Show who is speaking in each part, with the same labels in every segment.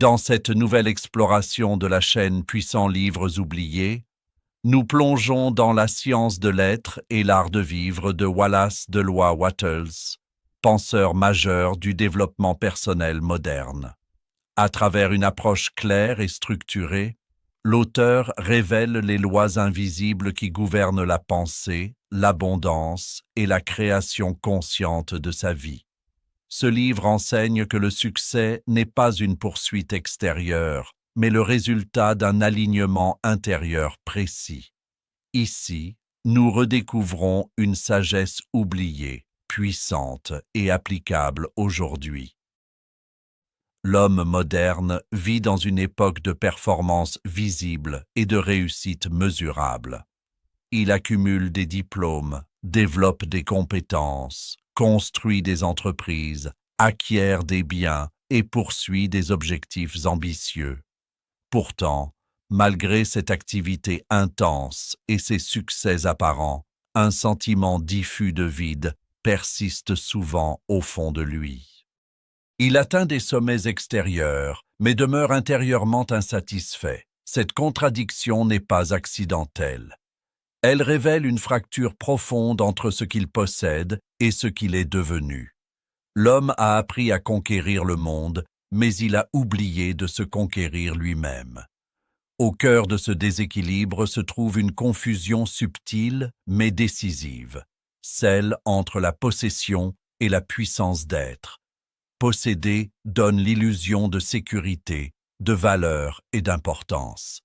Speaker 1: Dans cette nouvelle exploration de la chaîne Puissants Livres Oubliés, nous plongeons dans la science de l'être et l'art de vivre de Wallace Delois Wattles, penseur majeur du développement personnel moderne. À travers une approche claire et structurée, l'auteur révèle les lois invisibles qui gouvernent la pensée, l'abondance et la création consciente de sa vie. Ce livre enseigne que le succès n'est pas une poursuite extérieure, mais le résultat d'un alignement intérieur précis. Ici, nous redécouvrons une sagesse oubliée, puissante et applicable aujourd'hui. L'homme moderne vit dans une époque de performance visible et de réussite mesurable. Il accumule des diplômes, développe des compétences, construit des entreprises, acquiert des biens et poursuit des objectifs ambitieux. Pourtant, malgré cette activité intense et ses succès apparents, un sentiment diffus de vide persiste souvent au fond de lui. Il atteint des sommets extérieurs, mais demeure intérieurement insatisfait. Cette contradiction n'est pas accidentelle. Elle révèle une fracture profonde entre ce qu'il possède et ce qu'il est devenu. L'homme a appris à conquérir le monde, mais il a oublié de se conquérir lui-même. Au cœur de ce déséquilibre se trouve une confusion subtile mais décisive, celle entre la possession et la puissance d'être. Posséder donne l'illusion de sécurité, de valeur et d'importance.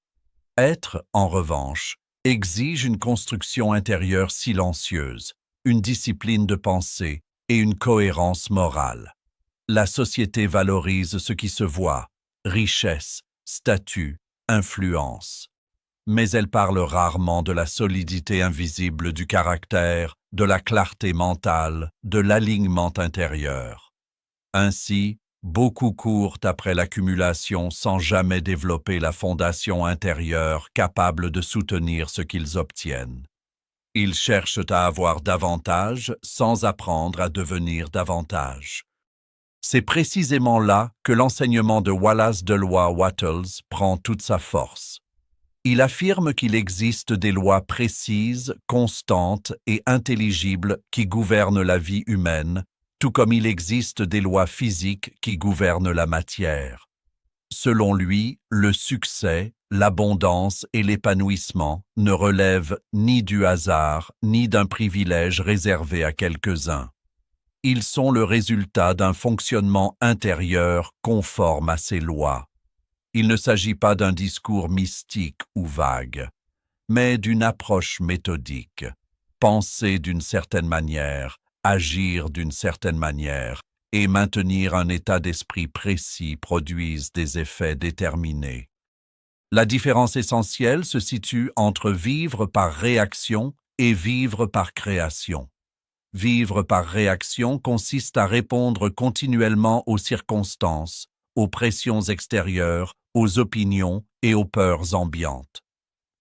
Speaker 1: Être, en revanche, exige une construction intérieure silencieuse, une discipline de pensée et une cohérence morale. La société valorise ce qui se voit, richesse, statut, influence. Mais elle parle rarement de la solidité invisible du caractère, de la clarté mentale, de l'alignement intérieur. Ainsi, beaucoup courent après l'accumulation sans jamais développer la fondation intérieure capable de soutenir ce qu'ils obtiennent. Ils cherchent à avoir davantage sans apprendre à devenir davantage. C'est précisément là que l'enseignement de Wallace Delois Wattles prend toute sa force. Il affirme qu'il existe des lois précises, constantes et intelligibles qui gouvernent la vie humaine, tout comme il existe des lois physiques qui gouvernent la matière. Selon lui, le succès, l'abondance et l'épanouissement ne relèvent ni du hasard ni d'un privilège réservé à quelques-uns. Ils sont le résultat d'un fonctionnement intérieur conforme à ces lois. Il ne s'agit pas d'un discours mystique ou vague, mais d'une approche méthodique. Penser d'une certaine manière, agir d'une certaine manière et maintenir un état d'esprit précis produisent des effets déterminés. La différence essentielle se situe entre vivre par réaction et vivre par création. Vivre par réaction consiste à répondre continuellement aux circonstances, aux pressions extérieures, aux opinions et aux peurs ambiantes.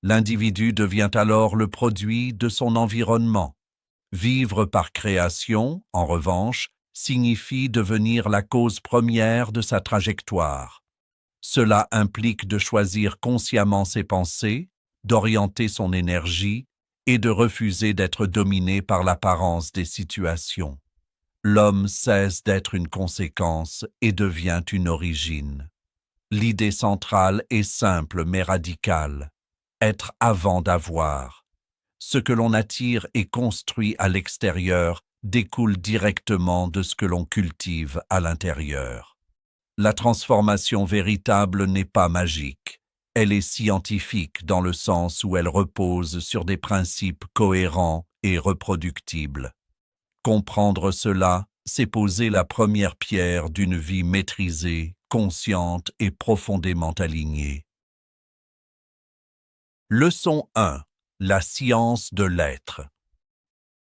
Speaker 1: L'individu devient alors le produit de son environnement. Vivre par création, en revanche, signifie devenir la cause première de sa trajectoire. Cela implique de choisir consciemment ses pensées, d'orienter son énergie et de refuser d'être dominé par l'apparence des situations. L'homme cesse d'être une conséquence et devient une origine. L'idée centrale est simple mais radicale. Être avant d'avoir. Ce que l'on attire et construit à l'extérieur découle directement de ce que l'on cultive à l'intérieur. La transformation véritable n'est pas magique. Elle est scientifique dans le sens où elle repose sur des principes cohérents et reproductibles. Comprendre cela, c'est poser la première pierre d'une vie maîtrisée, consciente et profondément alignée. Leçon 1. La science de l'être.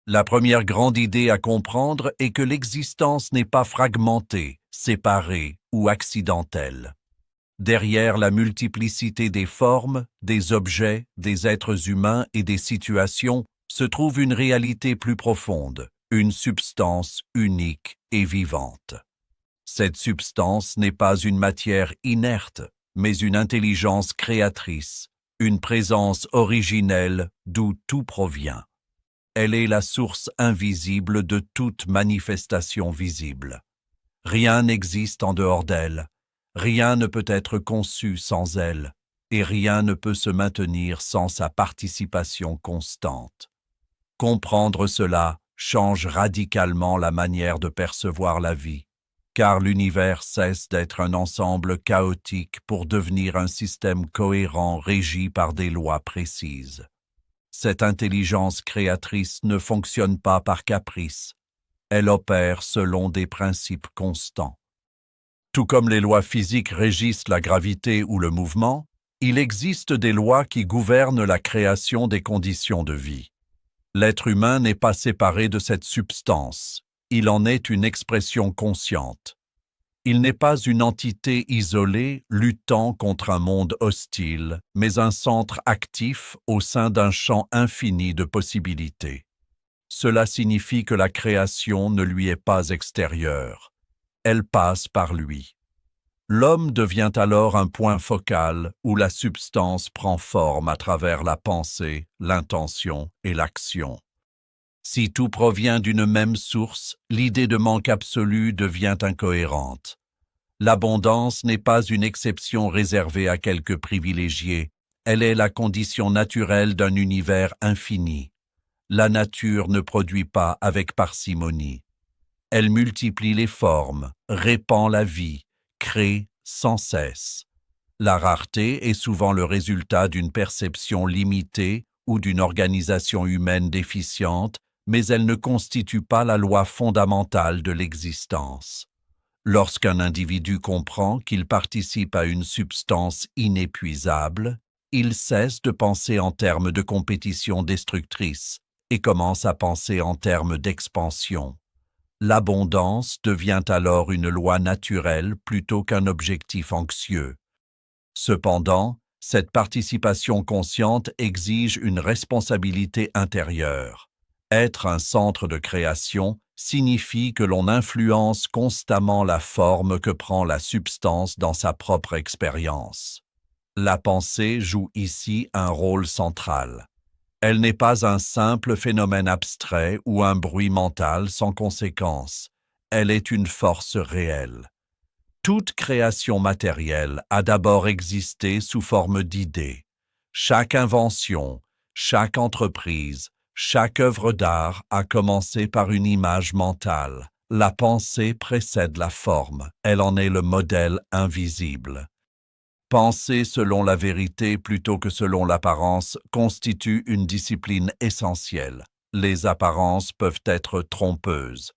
Speaker 1: La première grande idée à comprendre est que l'existence n'est pas fragmentée, séparée ou accidentelle. Derrière la multiplicité des formes, des objets, des êtres humains et des situations se trouve une réalité plus profonde, une substance unique et vivante. Cette substance n'est pas une matière inerte, mais une intelligence créatrice, une présence originelle d'où tout provient. Elle est la source invisible de toute manifestation visible. Rien n'existe en dehors d'elle, rien ne peut être conçu sans elle, et rien ne peut se maintenir sans sa participation constante. Comprendre cela change radicalement la manière de percevoir la vie, car l'univers cesse d'être un ensemble chaotique pour devenir un système cohérent régi par des lois précises. Cette intelligence créatrice ne fonctionne pas par caprice, elle opère selon des principes constants. Tout comme les lois physiques régissent la gravité ou le mouvement, il existe des lois qui gouvernent la création des conditions de vie. L'être humain n'est pas séparé de cette substance, il en est une expression consciente. Il n'est pas une entité isolée luttant contre un monde hostile, mais un centre actif au sein d'un champ infini de possibilités. Cela signifie que la création ne lui est pas extérieure. Elle passe par lui. L'homme devient alors un point focal où la substance prend forme à travers la pensée, l'intention et l'action. Si tout provient d'une même source, l'idée de manque absolu devient incohérente. L'abondance n'est pas une exception réservée à quelques privilégiés, elle est la condition naturelle d'un univers infini. La nature ne produit pas avec parcimonie. Elle multiplie les formes, répand la vie, crée sans cesse. La rareté est souvent le résultat d'une perception limitée ou d'une organisation humaine déficiente, mais elle ne constitue pas la loi fondamentale de l'existence. Lorsqu'un individu comprend qu'il participe à une substance inépuisable, il cesse de penser en termes de compétition destructrice et commence à penser en termes d'expansion. L'abondance devient alors une loi naturelle plutôt qu'un objectif anxieux. Cependant, cette participation consciente exige une responsabilité intérieure. Être un centre de création signifie que l'on influence constamment la forme que prend la substance dans sa propre expérience. La pensée joue ici un rôle central. Elle n'est pas un simple phénomène abstrait ou un bruit mental sans conséquence. Elle est une force réelle. Toute création matérielle a d'abord existé sous forme d'idées. Chaque invention, chaque entreprise, chaque œuvre d'art a commencé par une image mentale. La pensée précède la forme, elle en est le modèle invisible. Penser selon la vérité plutôt que selon l'apparence constitue une discipline essentielle. Les apparences peuvent être trompeuses.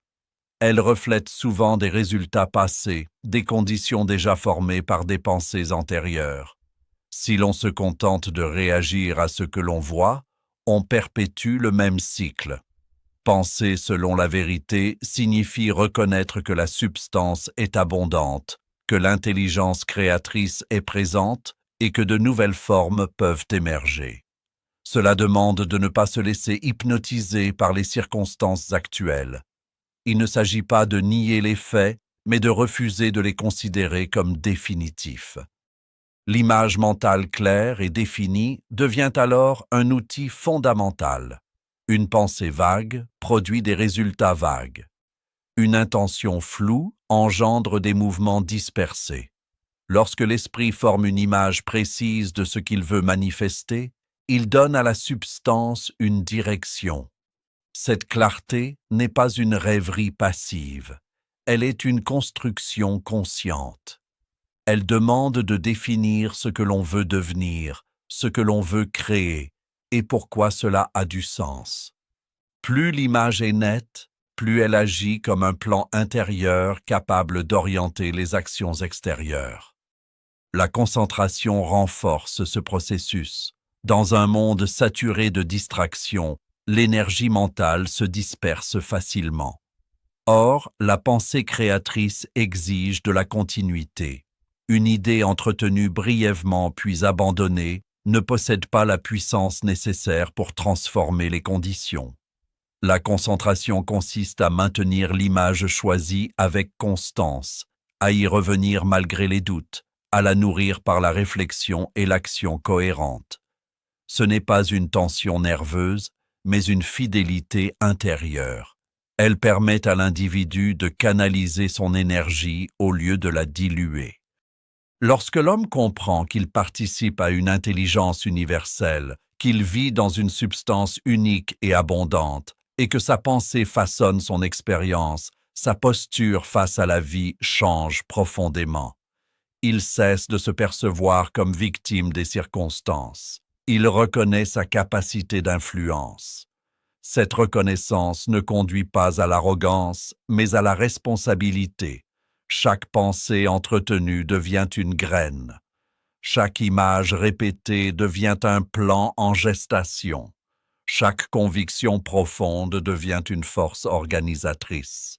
Speaker 1: Elles reflètent souvent des résultats passés, des conditions déjà formées par des pensées antérieures. Si l'on se contente de réagir à ce que l'on voit, on perpétue le même cycle. Penser selon la vérité signifie reconnaître que la substance est abondante, que l'intelligence créatrice est présente et que de nouvelles formes peuvent émerger. Cela demande de ne pas se laisser hypnotiser par les circonstances actuelles. Il ne s'agit pas de nier les faits, mais de refuser de les considérer comme définitifs. L'image mentale claire et définie devient alors un outil fondamental. Une pensée vague produit des résultats vagues. Une intention floue engendre des mouvements dispersés. Lorsque l'esprit forme une image précise de ce qu'il veut manifester, il donne à la substance une direction. Cette clarté n'est pas une rêverie passive, elle est une construction consciente. Elle demande de définir ce que l'on veut devenir, ce que l'on veut créer, et pourquoi cela a du sens. Plus l'image est nette, plus elle agit comme un plan intérieur capable d'orienter les actions extérieures. La concentration renforce ce processus. Dans un monde saturé de distractions, l'énergie mentale se disperse facilement. Or, la pensée créatrice exige de la continuité. Une idée entretenue brièvement puis abandonnée ne possède pas la puissance nécessaire pour transformer les conditions. La concentration consiste à maintenir l'image choisie avec constance, à y revenir malgré les doutes, à la nourrir par la réflexion et l'action cohérente. Ce n'est pas une tension nerveuse, mais une fidélité intérieure. Elle permet à l'individu de canaliser son énergie au lieu de la diluer. Lorsque l'homme comprend qu'il participe à une intelligence universelle, qu'il vit dans une substance unique et abondante, et que sa pensée façonne son expérience, sa posture face à la vie change profondément. Il cesse de se percevoir comme victime des circonstances. Il reconnaît sa capacité d'influence. Cette reconnaissance ne conduit pas à l'arrogance, mais à la responsabilité. Chaque pensée entretenue devient une graine. Chaque image répétée devient un plan en gestation. Chaque conviction profonde devient une force organisatrice.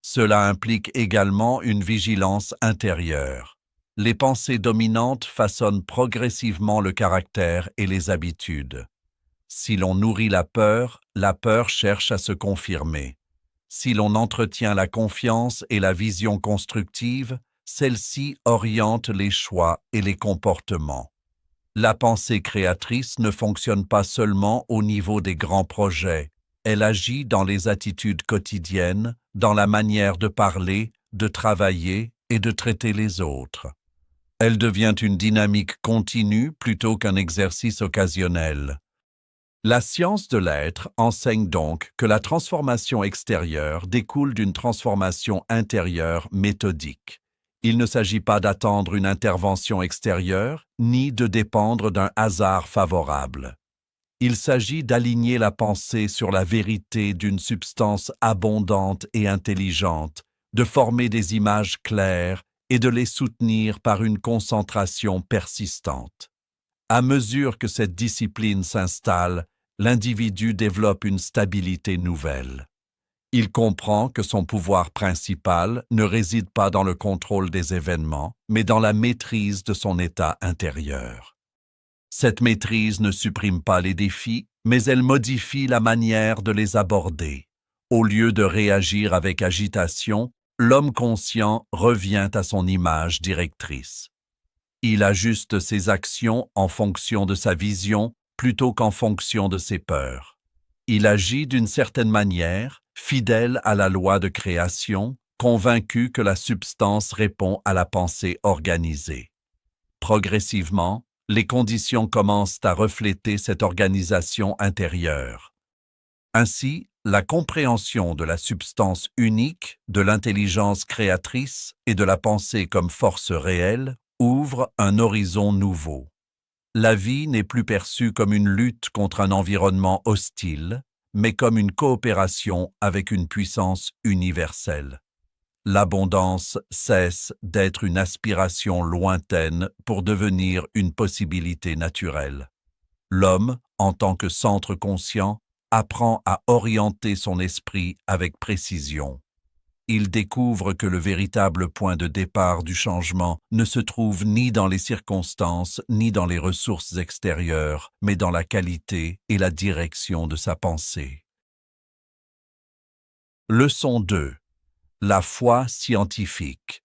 Speaker 1: Cela implique également une vigilance intérieure. Les pensées dominantes façonnent progressivement le caractère et les habitudes. Si l'on nourrit la peur cherche à se confirmer. Si l'on entretient la confiance et la vision constructive, celle-ci oriente les choix et les comportements. La pensée créatrice ne fonctionne pas seulement au niveau des grands projets, elle agit dans les attitudes quotidiennes, dans la manière de parler, de travailler et de traiter les autres. Elle devient une dynamique continue plutôt qu'un exercice occasionnel. La science de l'être enseigne donc que la transformation extérieure découle d'une transformation intérieure méthodique. Il ne s'agit pas d'attendre une intervention extérieure, ni de dépendre d'un hasard favorable. Il s'agit d'aligner la pensée sur la vérité d'une substance abondante et intelligente, de former des images claires et de les soutenir par une concentration persistante. À mesure que cette discipline s'installe, l'individu développe une stabilité nouvelle. Il comprend que son pouvoir principal ne réside pas dans le contrôle des événements, mais dans la maîtrise de son état intérieur. Cette maîtrise ne supprime pas les défis, mais elle modifie la manière de les aborder. Au lieu de réagir avec agitation, l'homme conscient revient à son image directrice. Il ajuste ses actions en fonction de sa vision plutôt qu'en fonction de ses peurs. Il agit d'une certaine manière, fidèle à la loi de création, convaincu que la substance répond à la pensée organisée. Progressivement, les conditions commencent à refléter cette organisation intérieure. Ainsi, la compréhension de la substance unique, de l'intelligence créatrice et de la pensée comme force réelle ouvre un horizon nouveau. La vie n'est plus perçue comme une lutte contre un environnement hostile, mais comme une coopération avec une puissance universelle. L'abondance cesse d'être une aspiration lointaine pour devenir une possibilité naturelle. L'homme, en tant que centre conscient, apprend à orienter son esprit avec précision. Il découvre que le véritable point de départ du changement ne se trouve ni dans les circonstances ni dans les ressources extérieures, mais dans la qualité et la direction de sa pensée. Leçon 2. La foi scientifique.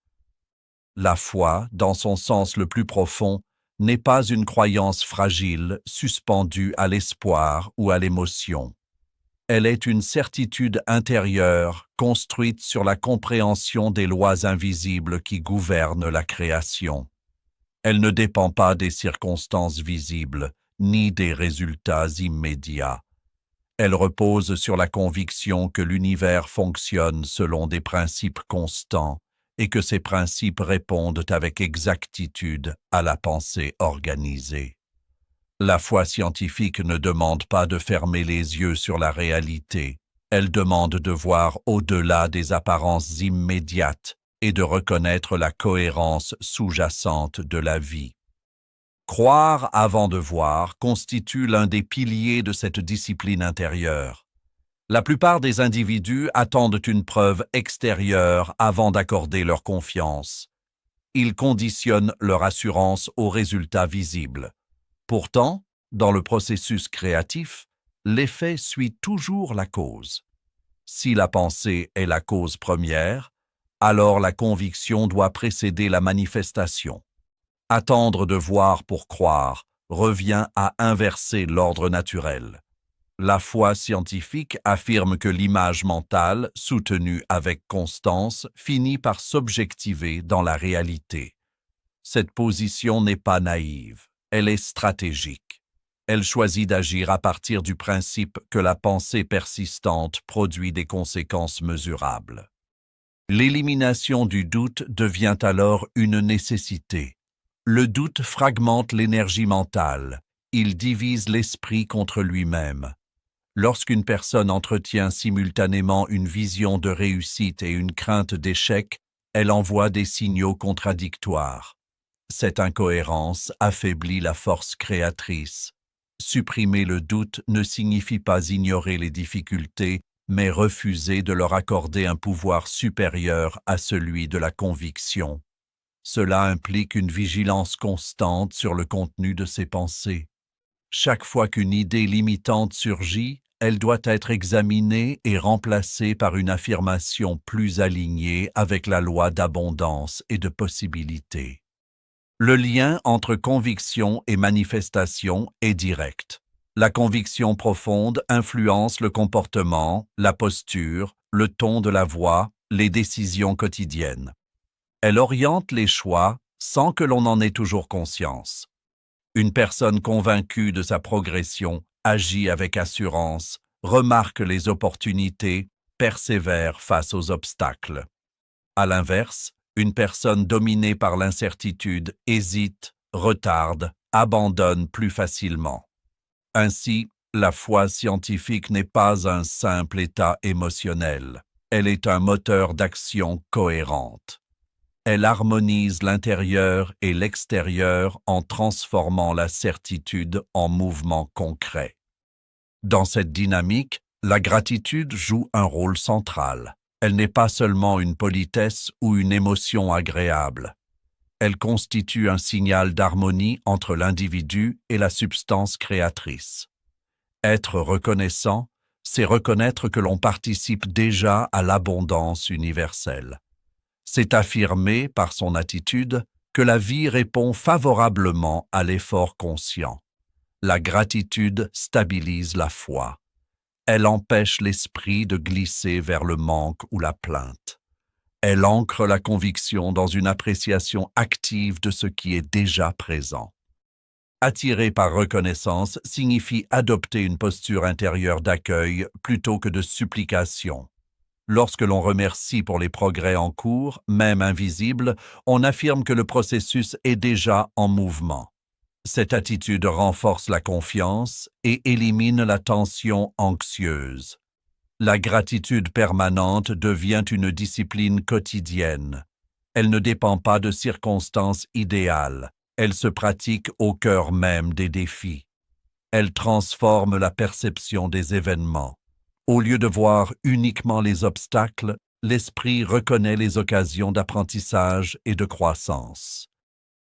Speaker 1: La foi, dans son sens le plus profond, n'est pas une croyance fragile, suspendue à l'espoir ou à l'émotion. Elle est une certitude intérieure, construite sur la compréhension des lois invisibles qui gouvernent la création. Elle ne dépend pas des circonstances visibles, ni des résultats immédiats. Elle repose sur la conviction que l'univers fonctionne selon des principes constants et que ces principes répondent avec exactitude à la pensée organisée. La foi scientifique ne demande pas de fermer les yeux sur la réalité, elle demande de voir au-delà des apparences immédiates et de reconnaître la cohérence sous-jacente de la vie. Croire avant de voir constitue l'un des piliers de cette discipline intérieure. La plupart des individus attendent une preuve extérieure avant d'accorder leur confiance. Ils conditionnent leur assurance aux résultats visibles. Pourtant, dans le processus créatif, l'effet suit toujours la cause. Si la pensée est la cause première, alors la conviction doit précéder la manifestation. Attendre de voir pour croire revient à inverser l'ordre naturel. La foi scientifique affirme que l'image mentale, soutenue avec constance, finit par s'objectiver dans la réalité. Cette position n'est pas naïve, elle est stratégique. Elle choisit d'agir à partir du principe que la pensée persistante produit des conséquences mesurables. L'élimination du doute devient alors une nécessité. Le doute fragmente l'énergie mentale, il divise l'esprit contre lui-même. Lorsqu'une personne entretient simultanément une vision de réussite et une crainte d'échec, elle envoie des signaux contradictoires. Cette incohérence affaiblit la force créatrice. Supprimer le doute ne signifie pas ignorer les difficultés, mais refuser de leur accorder un pouvoir supérieur à celui de la conviction. Cela implique une vigilance constante sur le contenu de ses pensées. Chaque fois qu'une idée limitante surgit, elle doit être examinée et remplacée par une affirmation plus alignée avec la loi d'abondance et de possibilité. Le lien entre conviction et manifestation est direct. La conviction profonde influence le comportement, la posture, le ton de la voix, les décisions quotidiennes. Elle oriente les choix sans que l'on en ait toujours conscience. Une personne convaincue de sa progression agit avec assurance, remarque les opportunités, persévère face aux obstacles. À l'inverse, une personne dominée par l'incertitude hésite, retarde, abandonne plus facilement. Ainsi, la foi scientifique n'est pas un simple état émotionnel, elle est un moteur d'action cohérente. Elle harmonise l'intérieur et l'extérieur en transformant la certitude en mouvement concret. Dans cette dynamique, la gratitude joue un rôle central. Elle n'est pas seulement une politesse ou une émotion agréable. Elle constitue un signal d'harmonie entre l'individu et la substance créatrice. Être reconnaissant, c'est reconnaître que l'on participe déjà à l'abondance universelle. C'est affirmer, par son attitude, que la vie répond favorablement à l'effort conscient. La gratitude stabilise la foi. Elle empêche l'esprit de glisser vers le manque ou la plainte. Elle ancre la conviction dans une appréciation active de ce qui est déjà présent. Attirer par reconnaissance signifie adopter une posture intérieure d'accueil plutôt que de supplication. Lorsque l'on remercie pour les progrès en cours, même invisibles, on affirme que le processus est déjà en mouvement. Cette attitude renforce la confiance et élimine la tension anxieuse. La gratitude permanente devient une discipline quotidienne. Elle ne dépend pas de circonstances idéales, elle se pratique au cœur même des défis. Elle transforme la perception des événements. Au lieu de voir uniquement les obstacles, l'esprit reconnaît les occasions d'apprentissage et de croissance.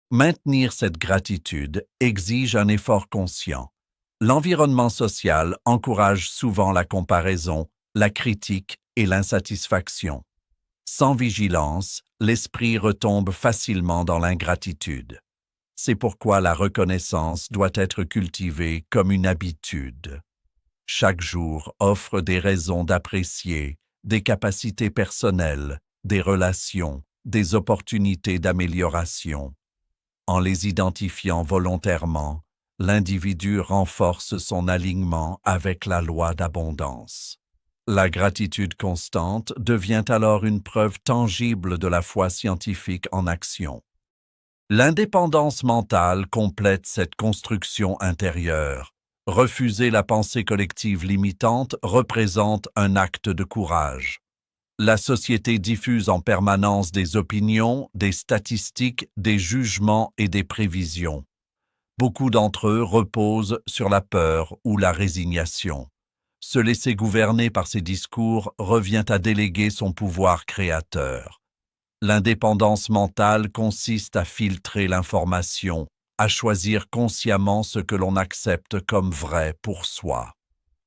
Speaker 1: Maintenir cette gratitude exige un effort conscient. L'environnement social encourage souvent la comparaison, la critique et l'insatisfaction. Sans vigilance, l'esprit retombe facilement dans l'ingratitude. C'est pourquoi la reconnaissance doit être cultivée comme une habitude. Chaque jour offre des raisons d'apprécier, des capacités personnelles, des relations, des opportunités d'amélioration. En les identifiant volontairement, l'individu renforce son alignement avec la loi d'abondance. La gratitude constante devient alors une preuve tangible de la foi scientifique en action. L'indépendance mentale complète cette construction intérieure. Refuser la pensée collective limitante représente un acte de courage. La société diffuse en permanence des opinions, des statistiques, des jugements et des prévisions. Beaucoup d'entre eux reposent sur la peur ou la résignation. Se laisser gouverner par ces discours revient à déléguer son pouvoir créateur. L'indépendance mentale consiste à filtrer l'information, à choisir consciemment ce que l'on accepte comme vrai pour soi.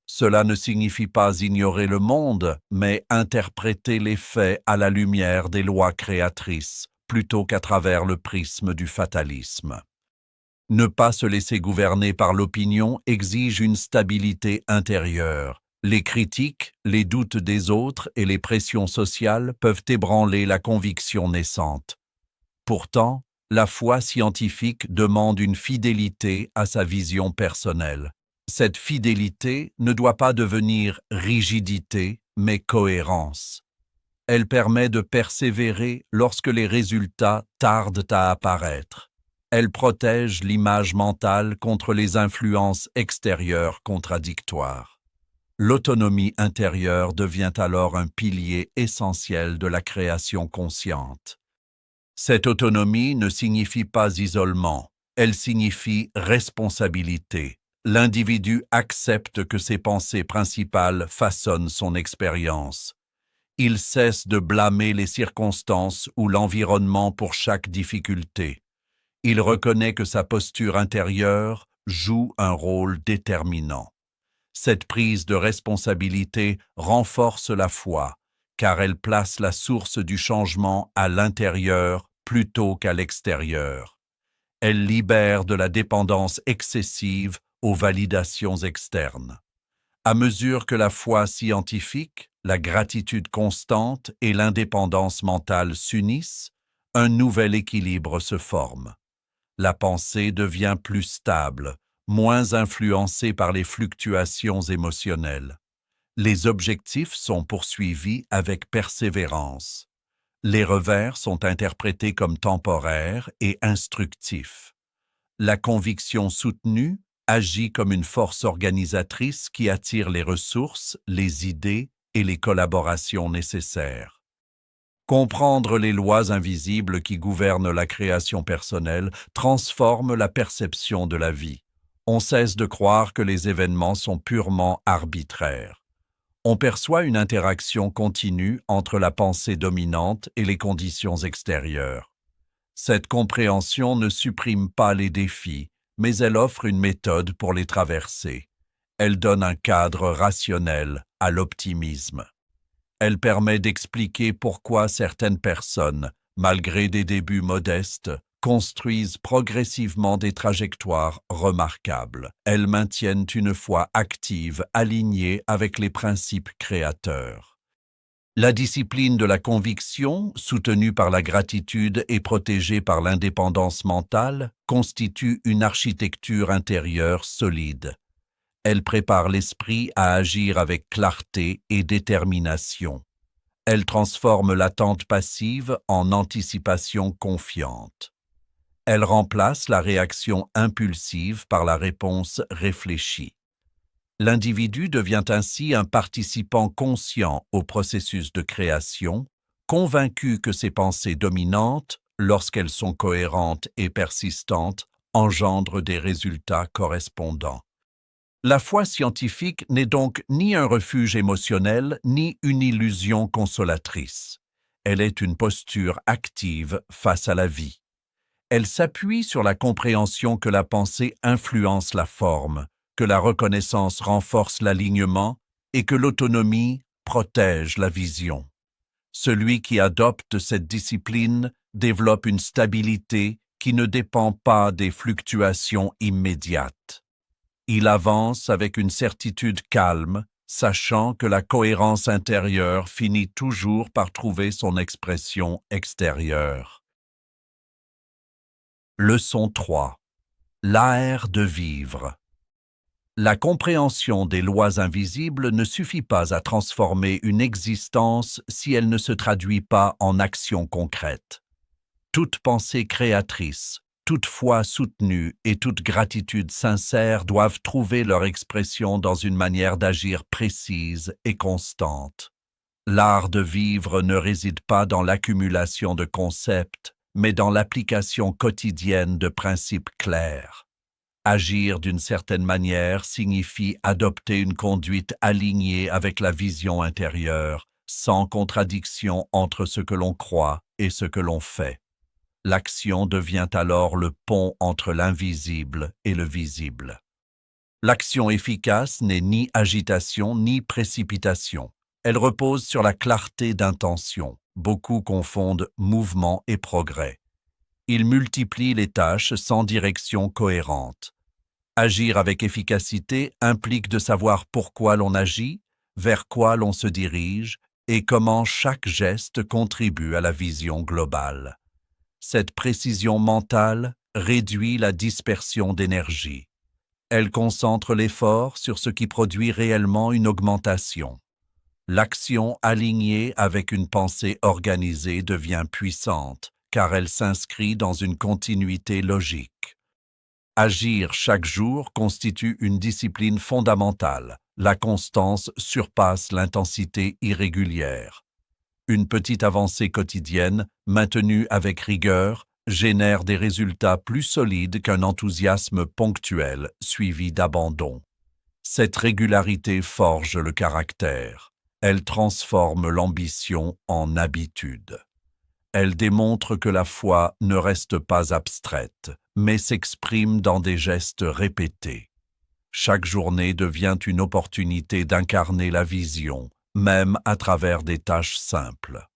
Speaker 1: Cela ne signifie pas ignorer le monde, mais interpréter les faits à la lumière des lois créatrices, plutôt qu'à travers le prisme du fatalisme. Ne pas se laisser gouverner par l'opinion exige une stabilité intérieure. Les critiques, les doutes des autres et les pressions sociales peuvent ébranler la conviction naissante. Pourtant, la foi scientifique demande une fidélité à sa vision personnelle. Cette fidélité ne doit pas devenir rigidité, mais cohérence. Elle permet de persévérer lorsque les résultats tardent à apparaître. Elle protège l'image mentale contre les influences extérieures contradictoires. L'autonomie intérieure devient alors un pilier essentiel de la création consciente. Cette autonomie ne signifie pas isolement, elle signifie responsabilité. L'individu accepte que ses pensées principales façonnent son expérience. Il cesse de blâmer les circonstances ou l'environnement pour chaque difficulté. Il reconnaît que sa posture intérieure joue un rôle déterminant. Cette prise de responsabilité renforce la foi, car elle place la source du changement à l'intérieur plutôt qu'à l'extérieur. Elle libère de la dépendance excessive aux validations externes. À mesure que la foi scientifique, la gratitude constante et l'indépendance mentale s'unissent, un nouvel équilibre se forme. La pensée devient plus stable, moins influencée par les fluctuations émotionnelles. Les objectifs sont poursuivis avec persévérance. Les revers sont interprétés comme temporaires et instructifs. La conviction soutenue agit comme une force organisatrice qui attire les ressources, les idées et les collaborations nécessaires. Comprendre les lois invisibles qui gouvernent la création personnelle transforme la perception de la vie. On cesse de croire que les événements sont purement arbitraires. On perçoit une interaction continue entre la pensée dominante et les conditions extérieures. Cette compréhension ne supprime pas les défis, mais elle offre une méthode pour les traverser. Elle donne un cadre rationnel à l'optimisme. Elle permet d'expliquer pourquoi certaines personnes, malgré des débuts modestes, construisent progressivement des trajectoires remarquables. Elles maintiennent une foi active, alignée avec les principes créateurs. La discipline de la conviction, soutenue par la gratitude et protégée par l'indépendance mentale, constitue une architecture intérieure solide. Elle prépare l'esprit à agir avec clarté et détermination. Elle transforme l'attente passive en anticipation confiante. Elle remplace la réaction impulsive par la réponse réfléchie. L'individu devient ainsi un participant conscient au processus de création, convaincu que ses pensées dominantes, lorsqu'elles sont cohérentes et persistantes, engendrent des résultats correspondants. La foi scientifique n'est donc ni un refuge émotionnel, ni une illusion consolatrice. Elle est une posture active face à la vie. Elle s'appuie sur la compréhension que la pensée influence la forme, que la reconnaissance renforce l'alignement et que l'autonomie protège la vision. Celui qui adopte cette discipline développe une stabilité qui ne dépend pas des fluctuations immédiates. Il avance avec une certitude calme, sachant que la cohérence intérieure finit toujours par trouver son expression extérieure. Leçon 3. L'art de vivre. La compréhension des lois invisibles ne suffit pas à transformer une existence si elle ne se traduit pas en action concrète. Toute pensée créatrice, toute foi soutenue et toute gratitude sincère doivent trouver leur expression dans une manière d'agir précise et constante. L'art de vivre ne réside pas dans l'accumulation de concepts, mais dans l'application quotidienne de principes clairs. Agir d'une certaine manière signifie adopter une conduite alignée avec la vision intérieure, sans contradiction entre ce que l'on croit et ce que l'on fait. L'action devient alors le pont entre l'invisible et le visible. L'action efficace n'est ni agitation ni précipitation. Elle repose sur la clarté d'intention. Beaucoup confondent mouvement et progrès. Ils multiplient les tâches sans direction cohérente. Agir avec efficacité implique de savoir pourquoi l'on agit, vers quoi l'on se dirige et comment chaque geste contribue à la vision globale. Cette précision mentale réduit la dispersion d'énergie. Elle concentre l'effort sur ce qui produit réellement une augmentation. L'action alignée avec une pensée organisée devient puissante, car elle s'inscrit dans une continuité logique. Agir chaque jour constitue une discipline fondamentale. La constance surpasse l'intensité irrégulière. Une petite avancée quotidienne, maintenue avec rigueur, génère des résultats plus solides qu'un enthousiasme ponctuel suivi d'abandon. Cette régularité forge le caractère. Elle transforme l'ambition en habitude. Elle démontre que la foi ne reste pas abstraite, mais s'exprime dans des gestes répétés. Chaque journée devient une opportunité d'incarner la vision, même à travers des tâches simples.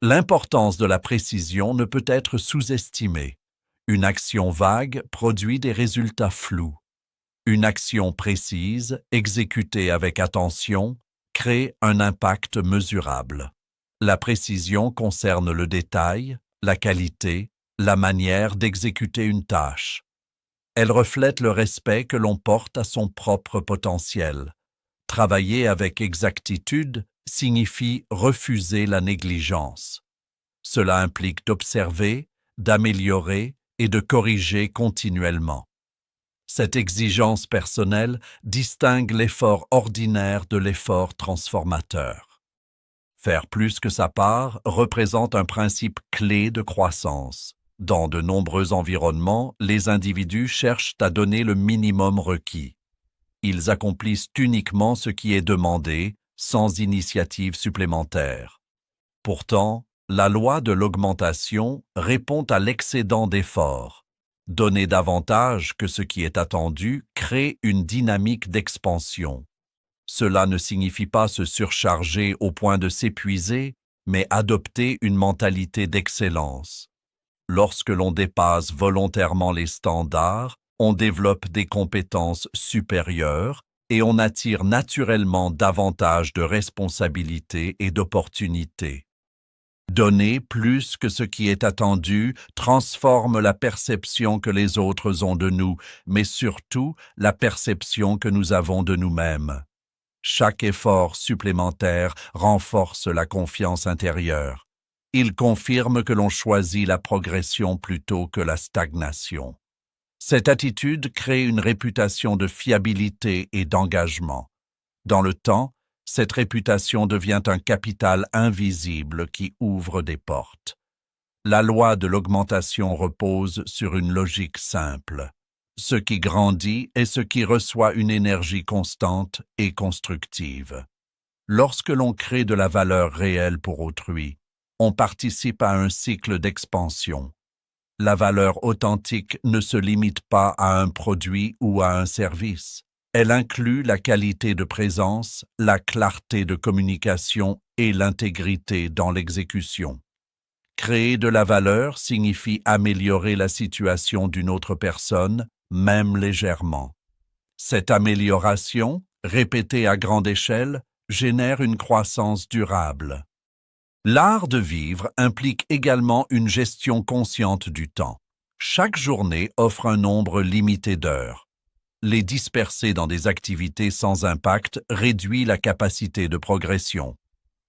Speaker 1: L'importance de la précision ne peut être sous-estimée. Une action vague produit des résultats flous. Une action précise, exécutée avec attention, crée un impact mesurable. La précision concerne le détail, la qualité, la manière d'exécuter une tâche. Elle reflète le respect que l'on porte à son propre potentiel. Travailler avec exactitude signifie refuser la négligence. Cela implique d'observer, d'améliorer et de corriger continuellement. Cette exigence personnelle distingue l'effort ordinaire de l'effort transformateur. Faire plus que sa part représente un principe clé de croissance. Dans de nombreux environnements, les individus cherchent à donner le minimum requis. Ils accomplissent uniquement ce qui est demandé, sans initiative supplémentaire. Pourtant, la loi de l'augmentation répond à l'excédent d'efforts. Donner davantage que ce qui est attendu crée une dynamique d'expansion. Cela ne signifie pas se surcharger au point de s'épuiser, mais adopter une mentalité d'excellence. Lorsque l'on dépasse volontairement les standards, on développe des compétences supérieures et on attire naturellement davantage de responsabilités et d'opportunités. Donner plus que ce qui est attendu transforme la perception que les autres ont de nous, mais surtout la perception que nous avons de nous-mêmes. Chaque effort supplémentaire renforce la confiance intérieure. Il confirme que l'on choisit la progression plutôt que la stagnation. Cette attitude crée une réputation de fiabilité et d'engagement. Dans le temps, cette réputation devient un capital invisible qui ouvre des portes. La loi de l'augmentation repose sur une logique simple. Ce qui grandit est ce qui reçoit une énergie constante et constructive. Lorsque l'on crée de la valeur réelle pour autrui, on participe à un cycle d'expansion. La valeur authentique ne se limite pas à un produit ou à un service. Elle inclut la qualité de présence, la clarté de communication et l'intégrité dans l'exécution. Créer de la valeur signifie améliorer la situation d'une autre personne, même légèrement. Cette amélioration, répétée à grande échelle, génère une croissance durable. L'art de vivre implique également une gestion consciente du temps. Chaque journée offre un nombre limité d'heures. Les disperser dans des activités sans impact réduit la capacité de progression.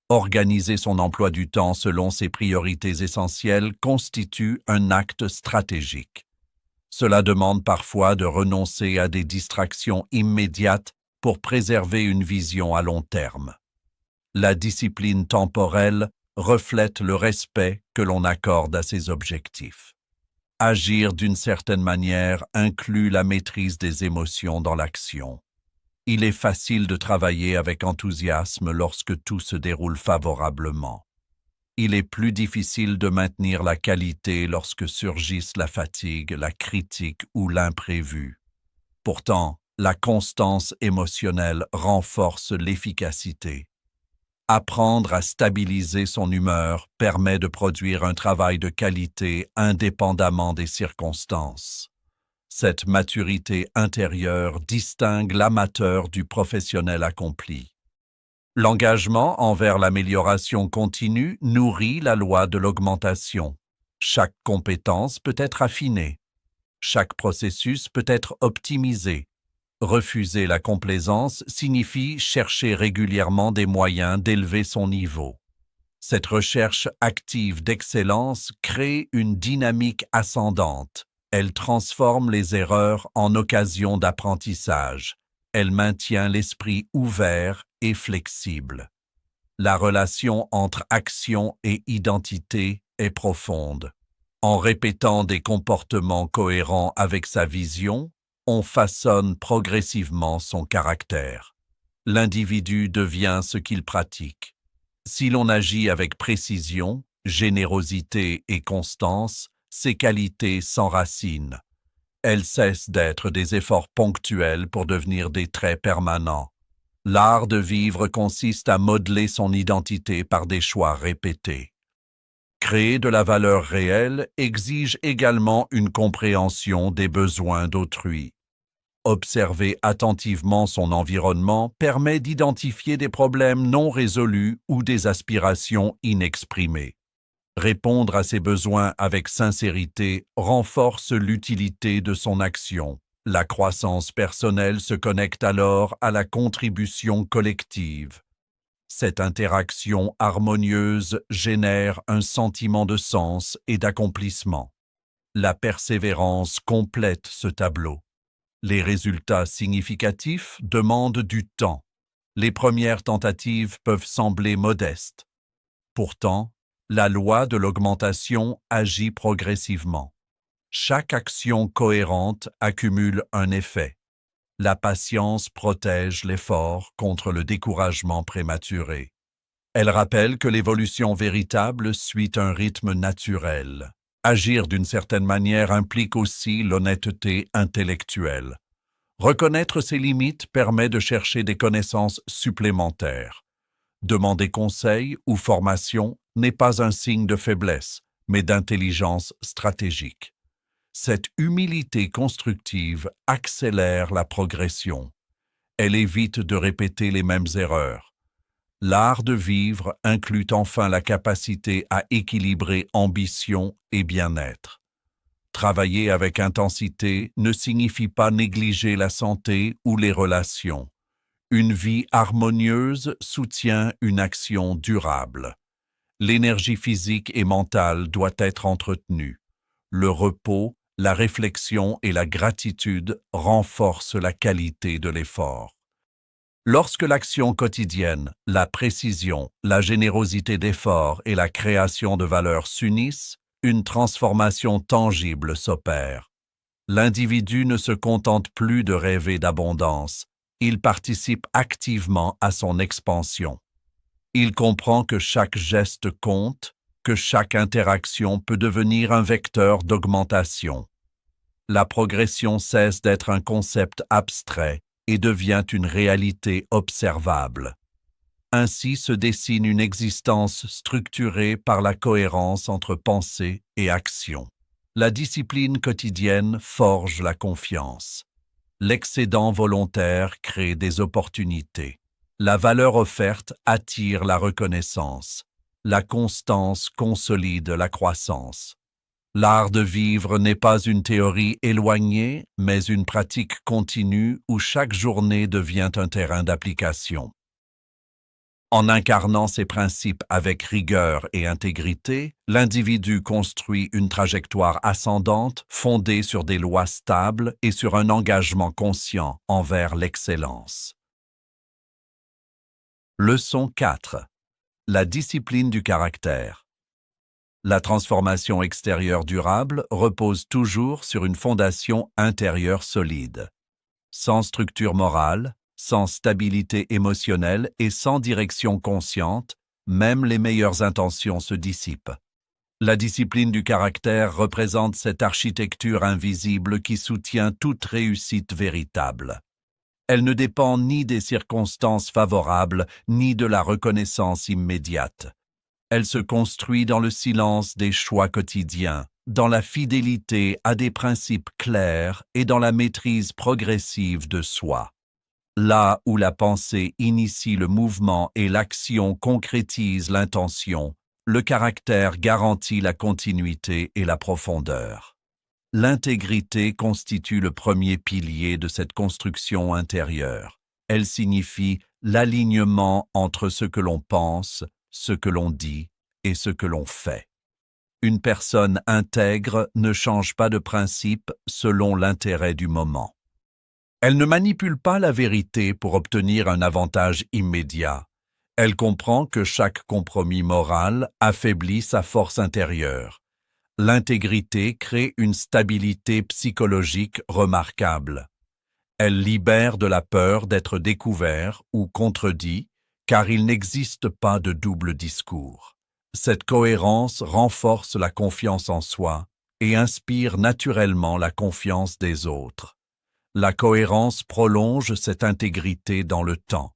Speaker 1: Organiser son emploi du temps selon ses priorités essentielles constitue un acte stratégique. Cela demande parfois de renoncer à des distractions immédiates pour préserver une vision à long terme. La discipline temporelle reflète le respect que l'on accorde à ses objectifs. Agir d'une certaine manière inclut la maîtrise des émotions dans l'action. Il est facile de travailler avec enthousiasme lorsque tout se déroule favorablement. Il est plus difficile de maintenir la qualité lorsque surgissent la fatigue, la critique ou l'imprévu. Pourtant, La constance émotionnelle renforce l'efficacité. Apprendre à stabiliser son humeur permet de produire un travail de qualité indépendamment des circonstances. Cette maturité intérieure distingue l'amateur du professionnel accompli. L'engagement envers l'amélioration continue nourrit la loi de l'augmentation. Chaque compétence peut être affinée. Chaque processus peut être optimisé. Refuser la complaisance signifie chercher régulièrement des moyens d'élever son niveau. Cette recherche active d'excellence crée une dynamique ascendante. Elle transforme les erreurs en occasions d'apprentissage. Elle maintient l'esprit ouvert et flexible. La relation entre action et identité est profonde. En répétant des comportements cohérents avec sa vision, on façonne progressivement son caractère. L'individu devient ce qu'il pratique. Si l'on agit avec précision, générosité et constance, ces qualités s'enracinent. Elles cessent d'être des efforts ponctuels pour devenir des traits permanents. L'art de vivre consiste à modeler son identité par des choix répétés. Créer de la valeur réelle exige également une compréhension des besoins d'autrui. Observer attentivement son environnement permet d'identifier des problèmes non résolus ou des aspirations inexprimées. Répondre à ces besoins avec sincérité renforce l'utilité de son action. La croissance personnelle se connecte alors à la contribution collective. Cette interaction harmonieuse génère un sentiment de sens et d'accomplissement. La persévérance complète ce tableau. Les résultats significatifs demandent du temps. Les premières tentatives peuvent sembler modestes. Pourtant, la loi de l'augmentation agit progressivement. Chaque action cohérente accumule un effet. La patience protège l'effort contre le découragement prématuré. Elle rappelle que l'évolution véritable suit un rythme naturel. Agir d'une certaine manière implique aussi l'honnêteté intellectuelle. Reconnaître ses limites permet de chercher des connaissances supplémentaires. Demander conseil ou formation n'est pas un signe de faiblesse, mais d'intelligence stratégique. Cette humilité constructive accélère la progression. Elle évite de répéter les mêmes erreurs. L'art de vivre inclut enfin la capacité à équilibrer ambition et bien-être. Travailler avec intensité ne signifie pas négliger la santé ou les relations. Une vie harmonieuse soutient une action durable. L'énergie physique et mentale doit être entretenue. Le repos, la réflexion et la gratitude renforcent la qualité de l'effort. Lorsque l'action quotidienne, la précision, la générosité d'effort et la création de valeur s'unissent, une transformation tangible s'opère. L'individu ne se contente plus de rêver d'abondance, il participe activement à son expansion. Il comprend que chaque geste compte, que chaque interaction peut devenir un vecteur d'augmentation. La progression cesse d'être un concept abstrait et devient une réalité observable. Ainsi se dessine une existence structurée par la cohérence entre pensée et action. La discipline quotidienne forge la confiance. L'excédent volontaire crée des opportunités. La valeur offerte attire la reconnaissance. La constance consolide la croissance. L'art de vivre n'est pas une théorie éloignée, mais une pratique continue où chaque journée devient un terrain d'application. En incarnant ces principes avec rigueur et intégrité, l'individu construit une trajectoire ascendante fondée sur des lois stables et sur un engagement conscient envers l'excellence. Leçon 4. La discipline du caractère. La transformation extérieure durable repose toujours sur une fondation intérieure solide. Sans structure morale, sans stabilité émotionnelle et sans direction consciente, même les meilleures intentions se dissipent. La discipline du caractère représente cette architecture invisible qui soutient toute réussite véritable. Elle ne dépend ni des circonstances favorables, ni de la reconnaissance immédiate. Elle se construit dans le silence des choix quotidiens, dans la fidélité à des principes clairs et dans la maîtrise progressive de soi. Là où la pensée initie le mouvement et l'action concrétise l'intention, le caractère garantit la continuité et la profondeur. L'intégrité constitue le premier pilier de cette construction intérieure. Elle signifie l'alignement entre ce que l'on pense, ce que l'on dit et ce que l'on fait. Une personne intègre ne change pas de principe selon l'intérêt du moment. Elle ne manipule pas la vérité pour obtenir un avantage immédiat. Elle comprend que chaque compromis moral affaiblit sa force intérieure. L'intégrité crée une stabilité psychologique remarquable. Elle libère de la peur d'être découvert ou contredit, car il n'existe pas de double discours. Cette cohérence renforce la confiance en soi et inspire naturellement la confiance des autres. La cohérence prolonge cette intégrité dans le temps.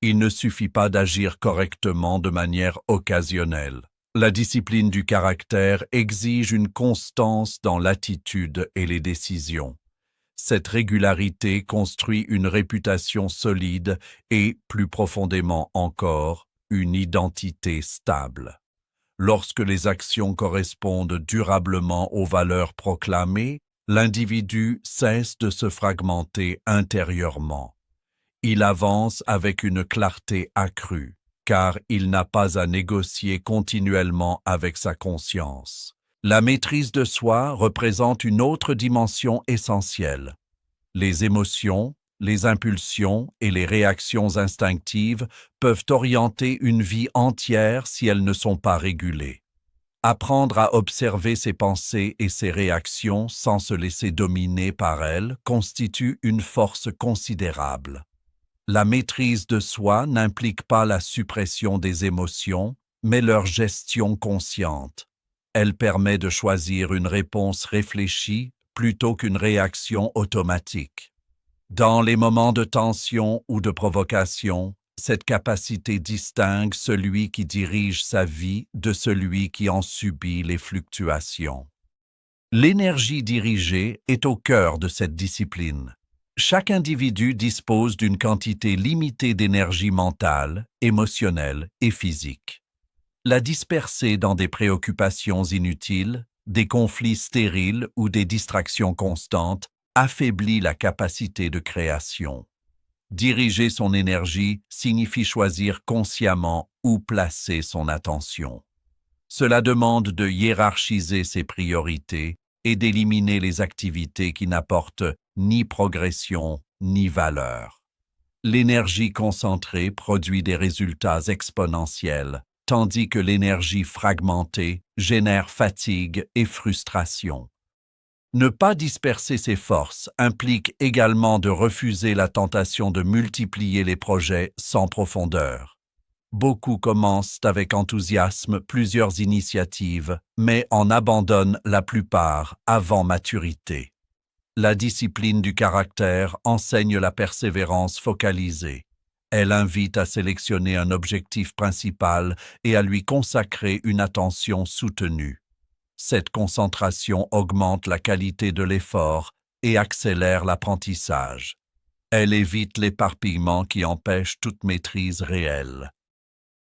Speaker 1: Il ne suffit pas d'agir correctement de manière occasionnelle. La discipline du caractère exige une constance dans l'attitude et les décisions. Cette régularité construit une réputation solide et, plus profondément encore, une identité stable. Lorsque les actions correspondent durablement aux valeurs proclamées, l'individu cesse de se fragmenter intérieurement. Il avance avec une clarté accrue, car il n'a pas à négocier continuellement avec sa conscience. La maîtrise de soi représente une autre dimension essentielle. Les émotions, les impulsions et les réactions instinctives peuvent orienter une vie entière si elles ne sont pas régulées. Apprendre à observer ses pensées et ses réactions sans se laisser dominer par elles constitue une force considérable. La maîtrise de soi n'implique pas la suppression des émotions, mais leur gestion consciente. Elle permet de choisir une réponse réfléchie plutôt qu'une réaction automatique. Dans les moments de tension ou de provocation, cette capacité distingue celui qui dirige sa vie de celui qui en subit les fluctuations. L'énergie dirigée est au cœur de cette discipline. Chaque individu dispose d'une quantité limitée d'énergie mentale, émotionnelle et physique. La disperser dans des préoccupations inutiles, des conflits stériles ou des distractions constantes affaiblit la capacité de création. Diriger son énergie signifie choisir consciemment où placer son attention. Cela demande de hiérarchiser ses priorités et d'éliminer les activités qui n'apportent ni progression ni valeur. L'énergie concentrée produit des résultats exponentiels, tandis que l'énergie fragmentée génère fatigue et frustration. Ne pas disperser ses forces implique également de refuser la tentation de multiplier les projets sans profondeur. Beaucoup commencent avec enthousiasme plusieurs initiatives, mais en abandonnent la plupart avant maturité. La discipline du caractère enseigne la persévérance focalisée. Elle invite à sélectionner un objectif principal et à lui consacrer une attention soutenue. Cette concentration augmente la qualité de l'effort et accélère l'apprentissage. Elle évite l'éparpillement qui empêche toute maîtrise réelle.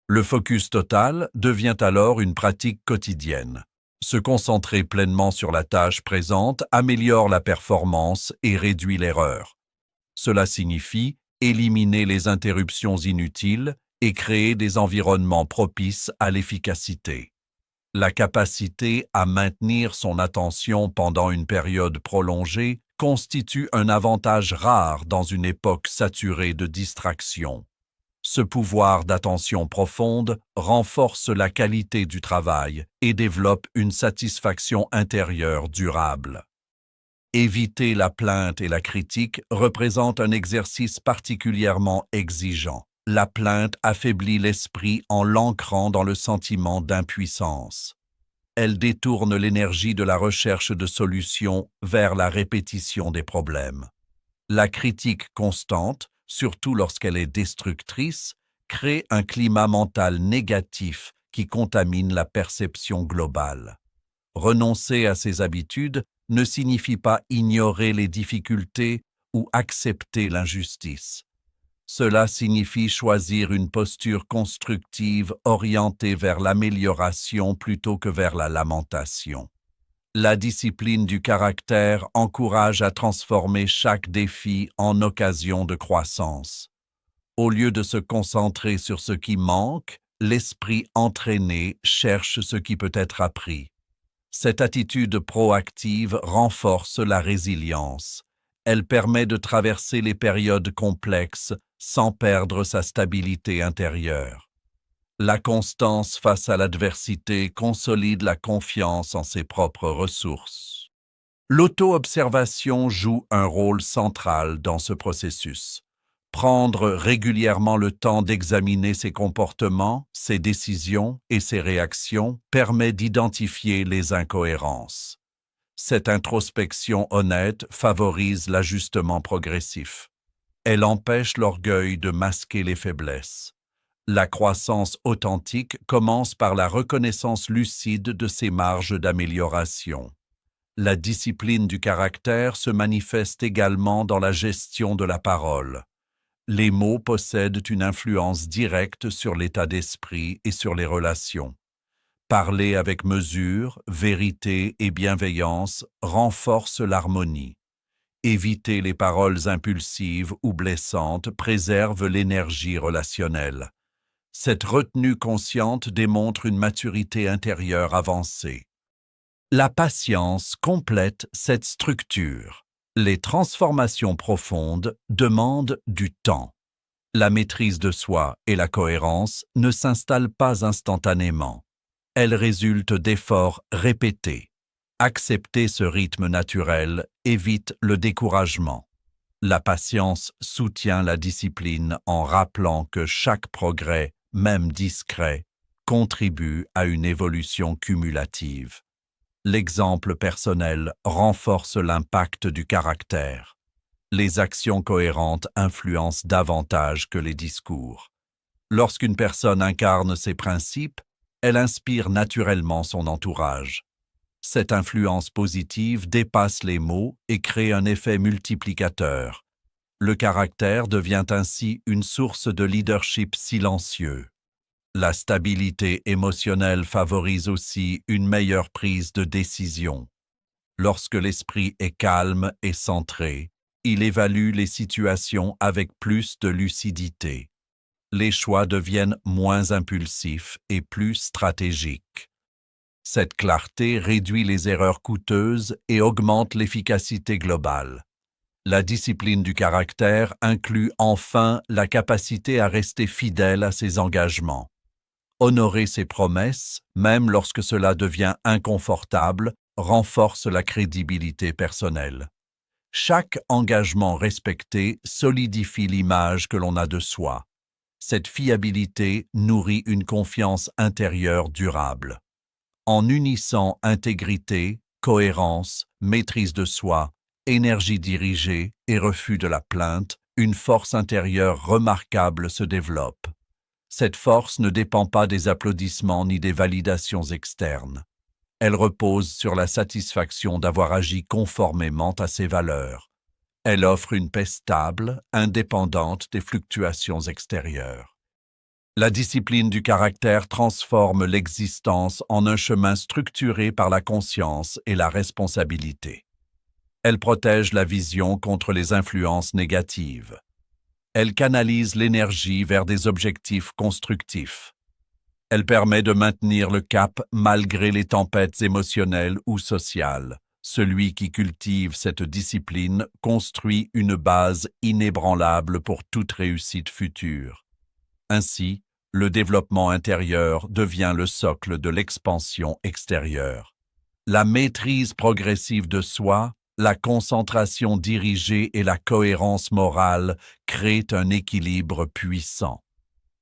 Speaker 1: Le focus total devient alors une pratique quotidienne. Se concentrer pleinement sur la tâche présente améliore la performance et réduit l'erreur. Cela signifie éliminer les interruptions inutiles et créer des environnements propices à l'efficacité. La capacité à maintenir son attention pendant une période prolongée constitue un avantage rare dans une époque saturée de distractions. Ce pouvoir d'attention profonde renforce la qualité du travail et développe une satisfaction intérieure durable. Éviter la plainte et la critique représente un exercice particulièrement exigeant. La plainte affaiblit l'esprit en l'ancrant dans le sentiment d'impuissance. Elle détourne l'énergie de la recherche de solutions vers la répétition des problèmes. La critique constante, surtout lorsqu'elle est destructrice, crée un climat mental négatif qui contamine la perception globale. Renoncer à ces habitudes ne signifie pas ignorer les difficultés ou accepter l'injustice. Cela signifie choisir une posture constructive orientée vers l'amélioration plutôt que vers la lamentation. La discipline du caractère encourage à transformer chaque défi en occasion de croissance. Au lieu de se concentrer sur ce qui manque, l'esprit entraîné cherche ce qui peut être appris. Cette attitude proactive renforce la résilience. Elle permet de traverser les périodes complexes sans perdre sa stabilité intérieure. La constance face à l'adversité consolide la confiance en ses propres ressources. L'auto-observation joue un rôle central dans ce processus. Prendre régulièrement le temps d'examiner ses comportements, ses décisions et ses réactions permet d'identifier les incohérences. Cette introspection honnête favorise l'ajustement progressif. Elle empêche l'orgueil de masquer les faiblesses. La croissance authentique commence par la reconnaissance lucide de ses marges d'amélioration. La discipline du caractère se manifeste également dans la gestion de la parole. Les mots possèdent une influence directe sur l'état d'esprit et sur les relations. Parler avec mesure, vérité et bienveillance renforce l'harmonie. Éviter les paroles impulsives ou blessantes préserve l'énergie relationnelle. Cette retenue consciente démontre une maturité intérieure avancée. La patience complète cette structure. Les transformations profondes demandent du temps. La maîtrise de soi et la cohérence ne s'installent pas instantanément. Elles résultent d'efforts répétés. Accepter ce rythme naturel évite le découragement. La patience soutient la discipline en rappelant que chaque progrès, même discret, contribue à une évolution cumulative. L'exemple personnel renforce l'impact du caractère. Les actions cohérentes influencent davantage que les discours. Lorsqu'une personne incarne ses principes, elle inspire naturellement son entourage. Cette influence positive dépasse les mots et crée un effet multiplicateur. Le caractère devient ainsi une source de leadership silencieux. La stabilité émotionnelle favorise aussi une meilleure prise de décision. Lorsque l'esprit est calme et centré, il évalue les situations avec plus de lucidité. Les choix deviennent moins impulsifs et plus stratégiques. Cette clarté réduit les erreurs coûteuses et augmente l'efficacité globale. La discipline du caractère inclut enfin la capacité à rester fidèle à ses engagements. Honorer ses promesses, même lorsque cela devient inconfortable, renforce la crédibilité personnelle. Chaque engagement respecté solidifie l'image que l'on a de soi. Cette fiabilité nourrit une confiance intérieure durable. En unissant intégrité, cohérence, maîtrise de soi, énergie dirigée et refus de la plainte, une force intérieure remarquable se développe. Cette force ne dépend pas des applaudissements ni des validations externes. Elle repose sur la satisfaction d'avoir agi conformément à ses valeurs. Elle offre une paix stable, indépendante des fluctuations extérieures. La discipline du caractère transforme l'existence en un chemin structuré par la conscience et la responsabilité. Elle protège la vision contre les influences négatives. Elle canalise l'énergie vers des objectifs constructifs. Elle permet de maintenir le cap malgré les tempêtes émotionnelles ou sociales. Celui qui cultive cette discipline construit une base inébranlable pour toute réussite future. Ainsi, le développement intérieur devient le socle de l'expansion extérieure. La maîtrise progressive de soi, la concentration dirigée et la cohérence morale créent un équilibre puissant.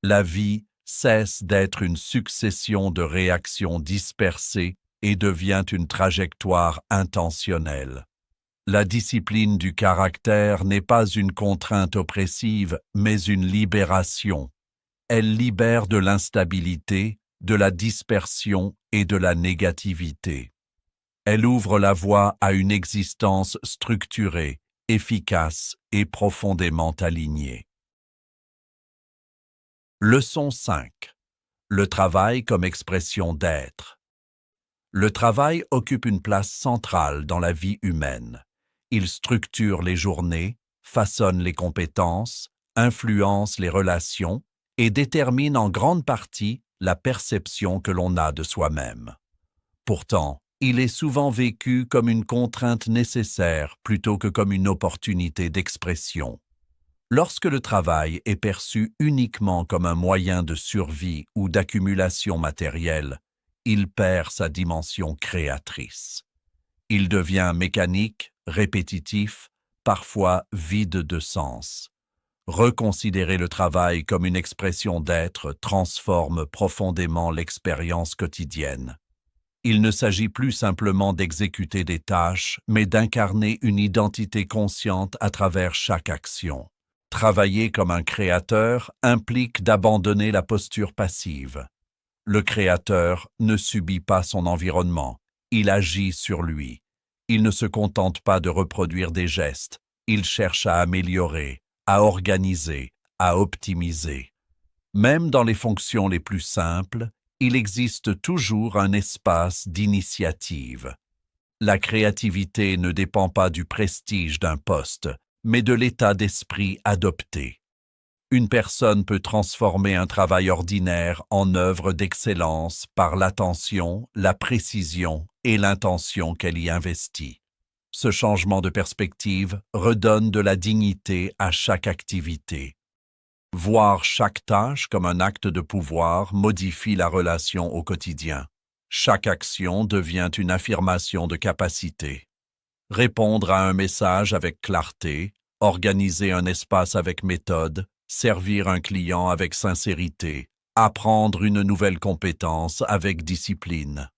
Speaker 1: La vie cesse d'être une succession de réactions dispersées et devient une trajectoire intentionnelle. La discipline du caractère n'est pas une contrainte oppressive, mais une libération. Elle libère de l'instabilité, de la dispersion et de la négativité. Elle ouvre la voie à une existence structurée, efficace et profondément alignée. Leçon 5. Le travail comme expression d'être. Le travail occupe une place centrale dans la vie humaine. Il structure les journées, façonne les compétences, influence les relations et détermine en grande partie la perception que l'on a de soi-même. Pourtant, il est souvent vécu comme une contrainte nécessaire plutôt que comme une opportunité d'expression. Lorsque le travail est perçu uniquement comme un moyen de survie ou d'accumulation matérielle, il perd sa dimension créatrice. Il devient mécanique, répétitif, parfois vide de sens. Reconsidérer le travail comme une expression d'être transforme profondément l'expérience quotidienne. Il ne s'agit plus simplement d'exécuter des tâches, mais d'incarner une identité consciente à travers chaque action. Travailler comme un créateur implique d'abandonner la posture passive. Le créateur ne subit pas son environnement, il agit sur lui. Il ne se contente pas de reproduire des gestes, il cherche à améliorer, à organiser, à optimiser. Même dans les fonctions les plus simples, il existe toujours un espace d'initiative. La créativité ne dépend pas du prestige d'un poste, mais de l'état d'esprit adopté. Une personne peut transformer un travail ordinaire en œuvre d'excellence par l'attention, la précision et l'intention qu'elle y investit. Ce changement de perspective redonne de la dignité à chaque activité. Voir chaque tâche comme un acte de pouvoir modifie la relation au quotidien. Chaque action devient une affirmation de capacité. Répondre à un message avec clarté, organiser un espace avec méthode, servir un client avec sincérité, apprendre une nouvelle compétence avec discipline.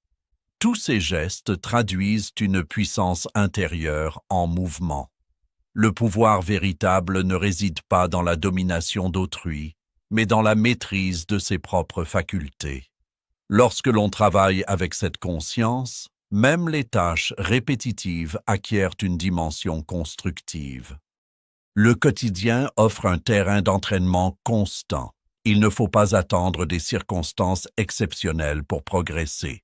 Speaker 1: Tous ces gestes traduisent une puissance intérieure en mouvement. Le pouvoir véritable ne réside pas dans la domination d'autrui, mais dans la maîtrise de ses propres facultés. Lorsque l'on travaille avec cette conscience, même les tâches répétitives acquièrent une dimension constructive. Le quotidien offre un terrain d'entraînement constant. Il ne faut pas attendre des circonstances exceptionnelles pour progresser.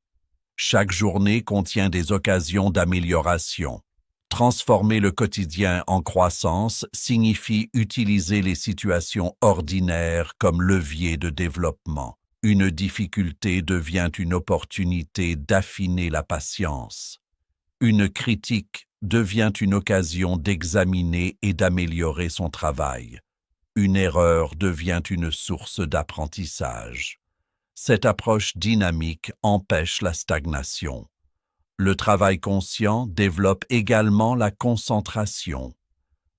Speaker 1: Chaque journée contient des occasions d'amélioration. Transformer le quotidien en croissance signifie utiliser les situations ordinaires comme levier de développement. Une difficulté devient une opportunité d'affiner la patience. Une critique devient une occasion d'examiner et d'améliorer son travail. Une erreur devient une source d'apprentissage. Cette approche dynamique empêche la stagnation. Le travail conscient développe également la concentration.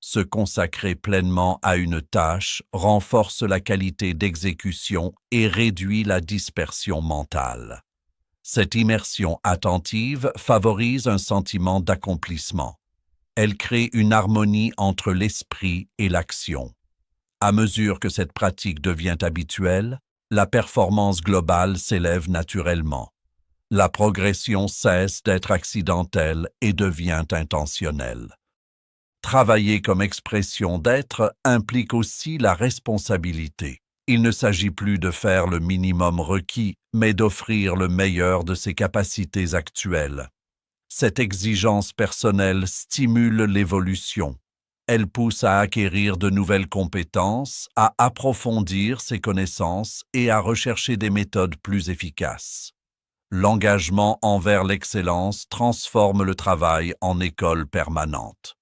Speaker 1: Se consacrer pleinement à une tâche renforce la qualité d'exécution et réduit la dispersion mentale. Cette immersion attentive favorise un sentiment d'accomplissement. Elle crée une harmonie entre l'esprit et l'action. À mesure que cette pratique devient habituelle, la performance globale s'élève naturellement. La progression cesse d'être accidentelle et devient intentionnelle. Travailler comme expression d'être implique aussi la responsabilité. Il ne s'agit plus de faire le minimum requis, mais d'offrir le meilleur de ses capacités actuelles. Cette exigence personnelle stimule l'évolution. Elle pousse à acquérir de nouvelles compétences, à approfondir ses connaissances et à rechercher des méthodes plus efficaces. L'engagement envers l'excellence transforme le travail en école permanente.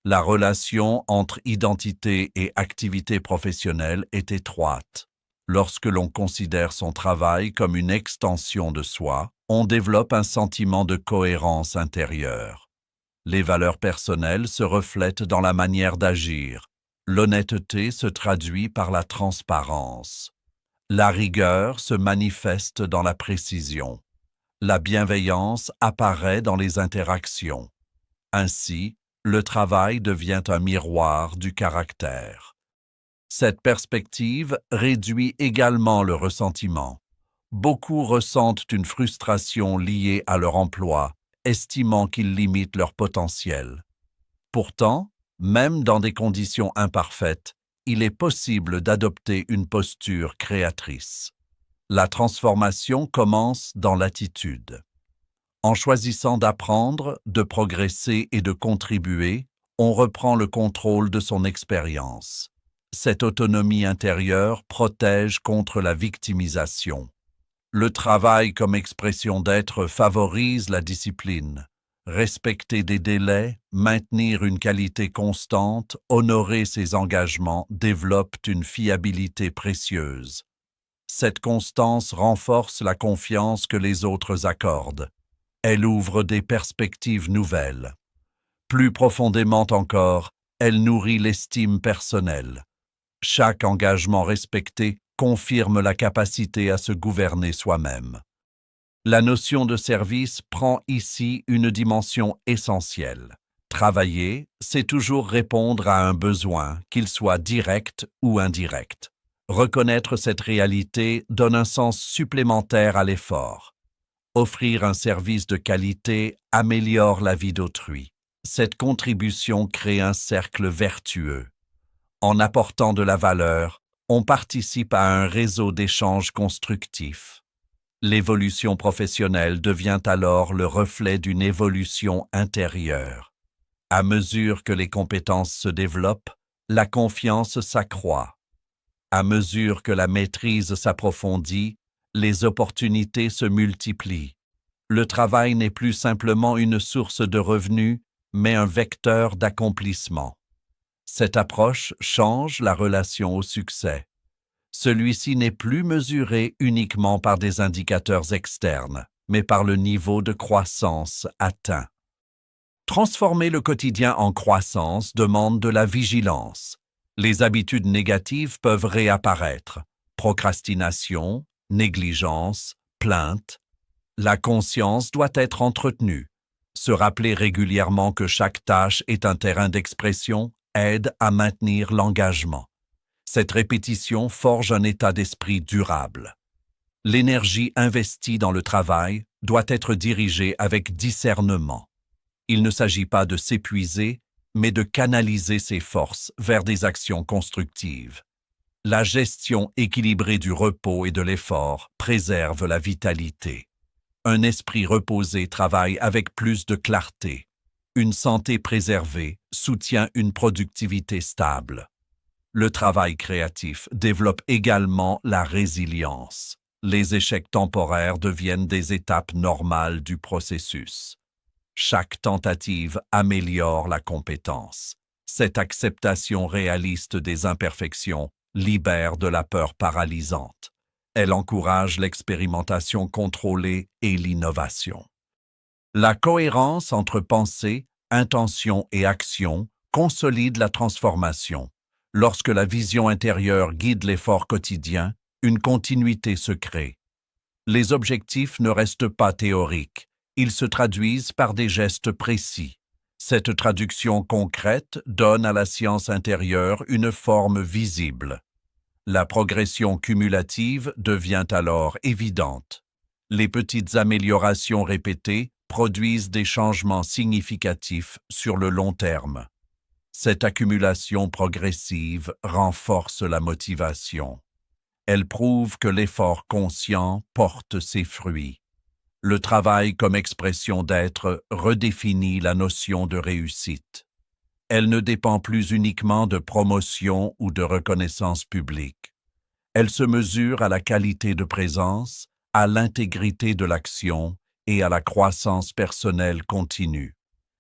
Speaker 1: La relation entre identité et activité professionnelle est étroite. Lorsque l'on considère son travail comme une extension de soi, on développe un sentiment de cohérence intérieure. Les valeurs personnelles se reflètent dans la manière d'agir. L'honnêteté se traduit par la transparence. La rigueur se manifeste dans la précision. La bienveillance apparaît dans les interactions. Ainsi, Le travail devient un miroir du caractère. Cette perspective réduit également le ressentiment. Beaucoup ressentent une frustration liée à leur emploi, estimant qu'il limite leur potentiel. Pourtant, même dans des conditions imparfaites, il est possible d'adopter une posture créatrice. La transformation commence dans l'attitude. En choisissant d'apprendre, de progresser et de contribuer, on reprend le contrôle de son expérience. Cette autonomie intérieure protège contre la victimisation. Le travail comme expression d'être favorise la discipline. Respecter des délais, maintenir une qualité constante, honorer ses engagements développent une fiabilité précieuse. Cette constance renforce la confiance que les autres accordent. Elle ouvre des perspectives nouvelles. Plus profondément encore, elle nourrit l'estime personnelle. Chaque engagement respecté confirme la capacité à se gouverner soi-même. La notion de service prend ici une dimension essentielle. Travailler, c'est toujours répondre à un besoin, qu'il soit direct ou indirect. Reconnaître cette réalité donne un sens supplémentaire à l'effort. Offrir un service de qualité améliore la vie d'autrui. Cette contribution crée un cercle vertueux. En apportant de la valeur, on participe à un réseau d'échanges constructifs. L'évolution professionnelle devient alors le reflet d'une évolution intérieure. À mesure que les compétences se développent, la confiance s'accroît. À mesure que la maîtrise s'approfondit, les opportunités se multiplient. Le travail n'est plus simplement une source de revenus, mais un vecteur d'accomplissement. Cette approche change la relation au succès. Celui-ci n'est plus mesuré uniquement par des indicateurs externes, mais par le niveau de croissance atteint. Transformer le quotidien en croissance demande de la vigilance. Les habitudes négatives peuvent réapparaître. Procrastination, négligence, plainte. La conscience doit être entretenue. Se rappeler régulièrement que chaque tâche est un terrain d'expression aide à maintenir l'engagement. Cette répétition forge un état d'esprit durable. L'énergie investie dans le travail doit être dirigée avec discernement. Il ne s'agit pas de s'épuiser, mais de canaliser ses forces vers des actions constructives. La gestion équilibrée du repos et de l'effort préserve la vitalité. Un esprit reposé travaille avec plus de clarté. Une santé préservée soutient une productivité stable. Le travail créatif développe également la résilience. Les échecs temporaires deviennent des étapes normales du processus. Chaque tentative améliore la compétence. Cette acceptation réaliste des imperfections libère de la peur paralysante. Elle encourage l'expérimentation contrôlée et l'innovation. La cohérence entre pensée, intention et action consolide la transformation. Lorsque la vision intérieure guide l'effort quotidien, une continuité se crée. Les objectifs ne restent pas théoriques, ils se traduisent par des gestes précis. Cette traduction concrète donne à la science intérieure une forme visible. La progression cumulative devient alors évidente. Les petites améliorations répétées produisent des changements significatifs sur le long terme. Cette accumulation progressive renforce la motivation. Elle prouve que l'effort conscient porte ses fruits. Le travail comme expression d'être redéfinit la notion de réussite. Elle ne dépend plus uniquement de promotion ou de reconnaissance publique. Elle se mesure à la qualité de présence, à l'intégrité de l'action et à la croissance personnelle continue.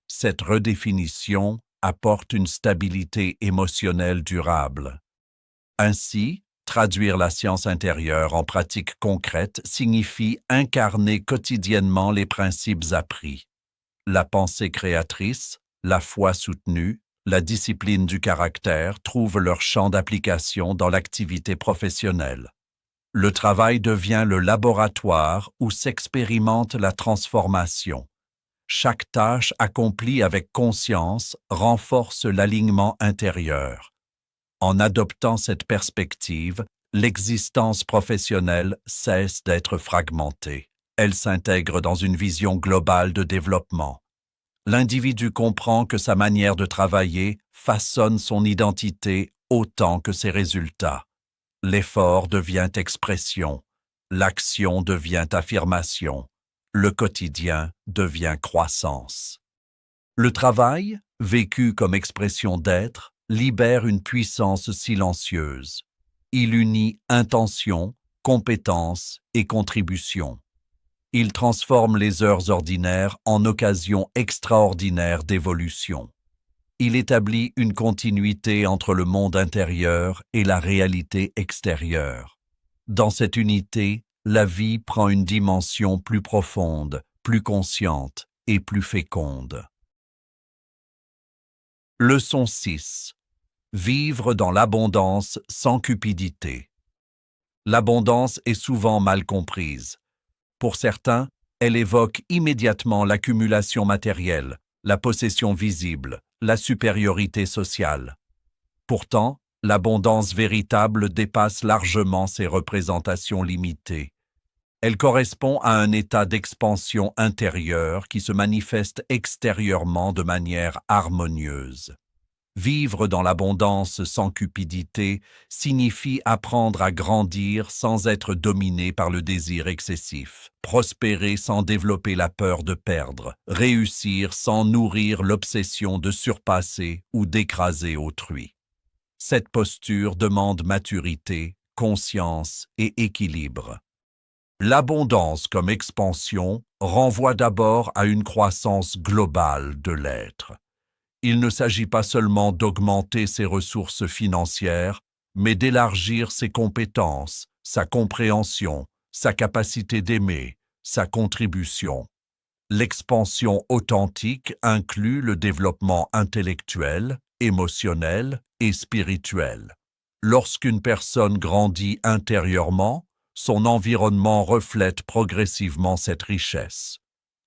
Speaker 1: Cette redéfinition apporte une stabilité émotionnelle durable. Ainsi, traduire la science intérieure en pratique concrète signifie incarner quotidiennement les principes appris. La pensée créatrice, la foi soutenue, la discipline du caractère trouvent leur champ d'application dans l'activité professionnelle. Le travail devient le laboratoire où s'expérimente la transformation. Chaque tâche accomplie avec conscience renforce l'alignement intérieur. En adoptant cette perspective, l'existence professionnelle cesse d'être fragmentée. Elle s'intègre dans une vision globale de développement. L'individu comprend que sa manière de travailler façonne son identité autant que ses résultats. L'effort devient expression, l'action devient affirmation, le quotidien devient croissance. Le travail, vécu comme expression d'être, libère une puissance silencieuse. Il unit intention, compétence et contribution. Il transforme les heures ordinaires en occasions extraordinaires d'évolution. Il établit une continuité entre le monde intérieur et la réalité extérieure. Dans cette unité, la vie prend une dimension plus profonde, plus consciente et plus féconde. Leçon 6. Vivre dans l'abondance sans cupidité. L'abondance est souvent mal comprise. Pour certains, elle évoque immédiatement l'accumulation matérielle, la possession visible, la supériorité sociale. Pourtant, l'abondance véritable dépasse largement ces représentations limitées. Elle correspond à un état d'expansion intérieure qui se manifeste extérieurement de manière harmonieuse. Vivre dans l'abondance sans cupidité signifie apprendre à grandir sans être dominé par le désir excessif, prospérer sans développer la peur de perdre, réussir sans nourrir l'obsession de surpasser ou d'écraser autrui. Cette posture demande maturité, conscience et équilibre. L'abondance comme expansion renvoie d'abord à une croissance globale de l'être. Il ne s'agit pas seulement d'augmenter ses ressources financières, mais d'élargir ses compétences, sa compréhension, sa capacité d'aimer, sa contribution. L'expansion authentique inclut le développement intellectuel, émotionnel et spirituel. Lorsqu'une personne grandit intérieurement, son environnement reflète progressivement cette richesse.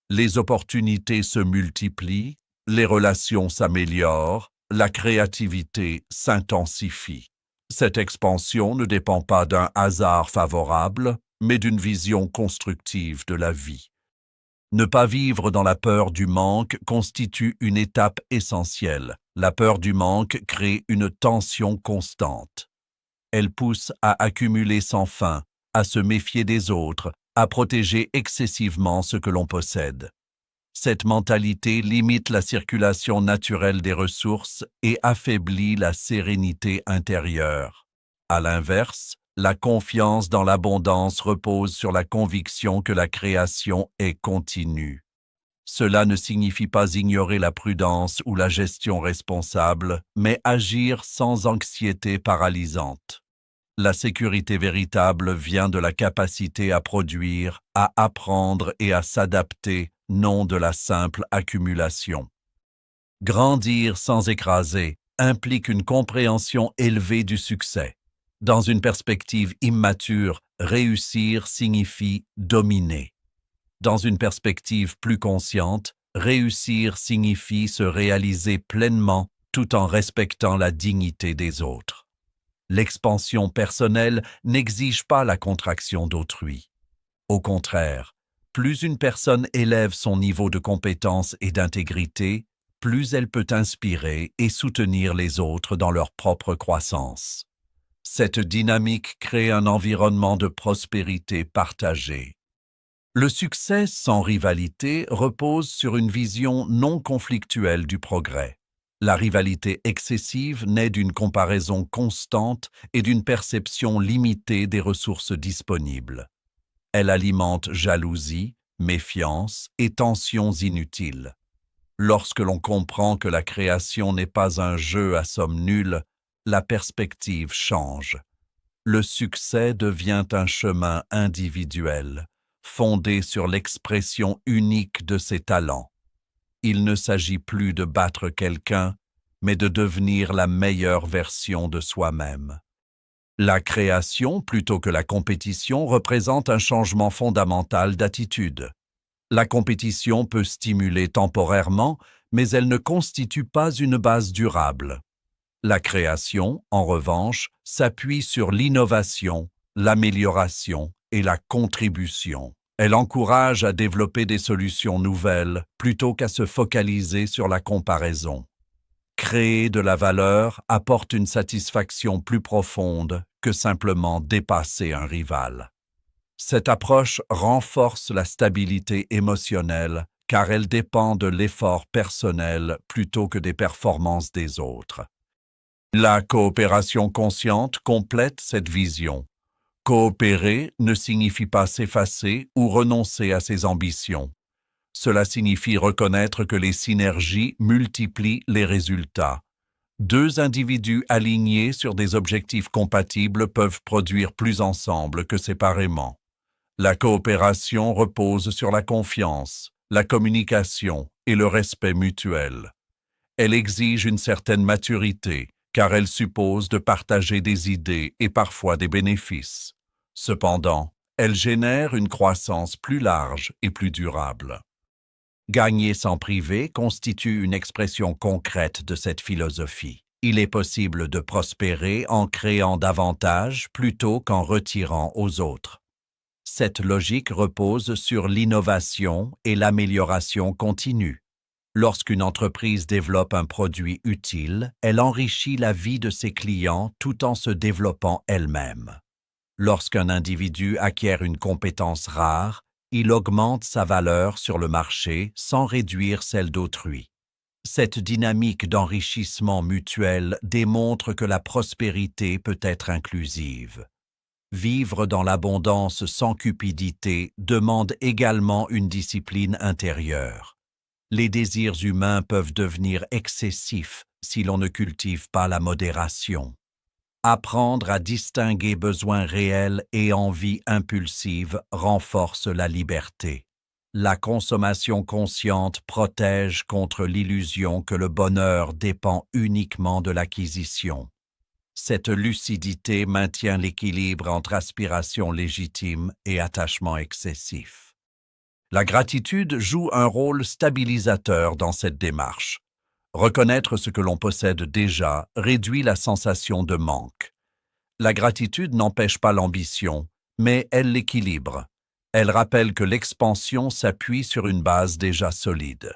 Speaker 1: Les opportunités se multiplient, les relations s'améliorent, la créativité s'intensifie. Cette expansion ne dépend pas d'un hasard favorable, mais d'une vision constructive de la vie. Ne pas vivre dans la peur du manque constitue une étape essentielle. La peur du manque crée une tension constante. Elle pousse à accumuler sans fin, à se méfier des autres, à protéger excessivement ce que l'on possède. Cette mentalité limite la circulation naturelle des ressources et affaiblit la sérénité intérieure. À l'inverse, la confiance dans l'abondance repose sur la conviction que la création est continue. Cela ne signifie pas ignorer la prudence ou la gestion responsable, mais agir sans anxiété paralysante. La sécurité véritable vient de la capacité à produire, à apprendre et à s'adapter, non de la simple accumulation. Grandir sans écraser implique une compréhension élevée du succès. Dans une perspective immature, réussir signifie dominer. Dans une perspective plus consciente, réussir signifie se réaliser pleinement tout en respectant la dignité des autres. L'expansion personnelle n'exige pas la contraction d'autrui. Au contraire, plus une personne élève son niveau de compétence et d'intégrité, plus elle peut inspirer et soutenir les autres dans leur propre croissance. Cette dynamique crée un environnement de prospérité partagée. Le succès sans rivalité repose sur une vision non conflictuelle du progrès. La rivalité excessive naît d'une comparaison constante et d'une perception limitée des ressources disponibles. Elle alimente jalousie, méfiance et tensions inutiles. Lorsque l'on comprend que la création n'est pas un jeu à somme nulle, la perspective change. Le succès devient un chemin individuel, fondé sur l'expression unique de ses talents. Il ne s'agit plus de battre quelqu'un, mais de devenir la meilleure version de soi-même. La création, plutôt que la compétition, représente un changement fondamental d'attitude. La compétition peut stimuler temporairement, mais elle ne constitue pas une base durable. La création, en revanche, s'appuie sur l'innovation, l'amélioration et la contribution. Elle encourage à développer des solutions nouvelles plutôt qu'à se focaliser sur la comparaison. Créer de la valeur apporte une satisfaction plus profonde que simplement dépasser un rival. Cette approche renforce la stabilité émotionnelle car elle dépend de l'effort personnel plutôt que des performances des autres. La coopération consciente complète cette vision. Coopérer ne signifie pas s'effacer ou renoncer à ses ambitions. Cela signifie reconnaître que les synergies multiplient les résultats. Deux individus alignés sur des objectifs compatibles peuvent produire plus ensemble que séparément. La coopération repose sur la confiance, la communication et le respect mutuel. Elle exige une certaine maturité, car elle suppose de partager des idées et parfois des bénéfices. Cependant, elle génère une croissance plus large et plus durable. Gagner sans priver constitue une expression concrète de cette philosophie. Il est possible de prospérer en créant davantage plutôt qu'en retirant aux autres. Cette logique repose sur l'innovation et l'amélioration continue. Lorsqu'une entreprise développe un produit utile, elle enrichit la vie de ses clients tout en se développant elle-même. Lorsqu'un individu acquiert une compétence rare, il augmente sa valeur sur le marché sans réduire celle d'autrui. Cette dynamique d'enrichissement mutuel démontre que la prospérité peut être inclusive. Vivre dans l'abondance sans cupidité demande également une discipline intérieure. Les désirs humains peuvent devenir excessifs si l'on ne cultive pas la modération. Apprendre à distinguer besoins réels et envies impulsives renforce la liberté. La consommation consciente protège contre l'illusion que le bonheur dépend uniquement de l'acquisition. Cette lucidité maintient l'équilibre entre aspiration légitime et attachement excessif. La gratitude joue un rôle stabilisateur dans cette démarche. Reconnaître ce que l'on possède déjà réduit la sensation de manque. La gratitude n'empêche pas l'ambition, mais elle l'équilibre. Elle rappelle que l'expansion s'appuie sur une base déjà solide.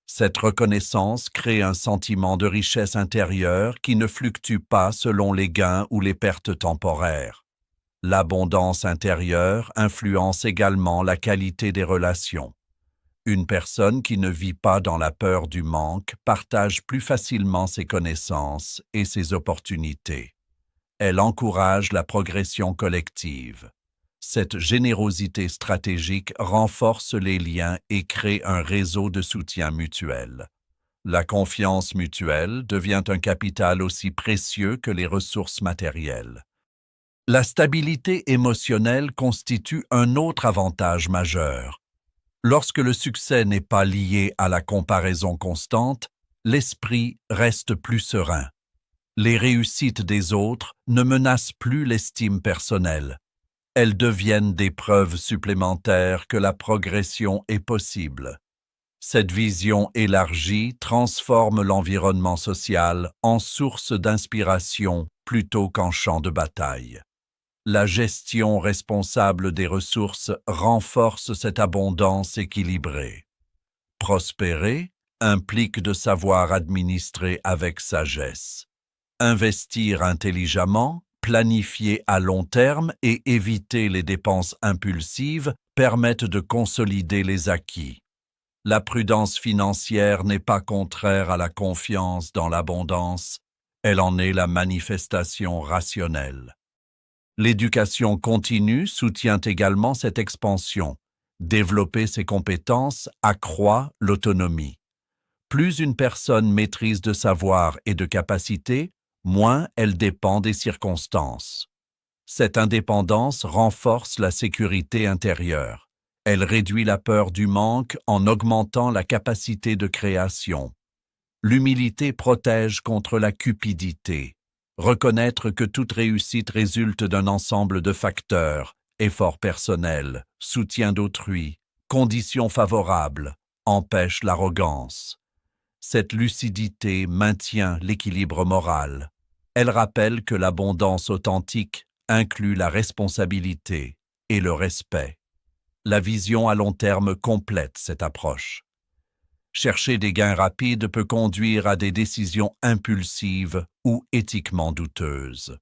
Speaker 1: Cette reconnaissance crée un sentiment de richesse intérieure qui ne fluctue pas selon les gains ou les pertes temporaires. L'abondance intérieure influence également la qualité des relations. Une personne qui ne vit pas dans la peur du manque partage plus facilement ses connaissances et ses opportunités. Elle encourage la progression collective. Cette générosité stratégique renforce les liens et crée un réseau de soutien mutuel. La confiance mutuelle devient un capital aussi précieux que les ressources matérielles. La stabilité émotionnelle constitue un autre avantage majeur. Lorsque le succès n'est pas lié à la comparaison constante, l'esprit reste plus serein. Les réussites des autres ne menacent plus l'estime personnelle. Elles deviennent des preuves supplémentaires que la progression est possible. Cette vision élargie transforme l'environnement social en source d'inspiration plutôt qu'en champ de bataille. La gestion responsable des ressources renforce cette abondance équilibrée. Prospérer implique de savoir administrer avec sagesse. Investir intelligemment, planifier à long terme et éviter les dépenses impulsives permettent de consolider les acquis. La prudence financière n'est pas contraire à la confiance dans l'abondance, elle en est la manifestation rationnelle. L'éducation continue soutient également cette expansion. Développer ses compétences accroît l'autonomie. Plus une personne maîtrise de savoir et de capacités, moins elle dépend des circonstances. Cette indépendance renforce la sécurité intérieure. Elle réduit la peur du manque en augmentant la capacité de création. L'humilité protège contre la cupidité. Reconnaître que toute réussite résulte d'un ensemble de facteurs, effort personnel, soutien d'autrui, Conditions favorables empêchent l'arrogance. Cette lucidité maintient l'équilibre moral. Elle rappelle que l'abondance authentique inclut la responsabilité et le respect. La vision à long terme complète cette approche. Chercher des gains rapides peut conduire à des décisions impulsives ou éthiquement douteuses.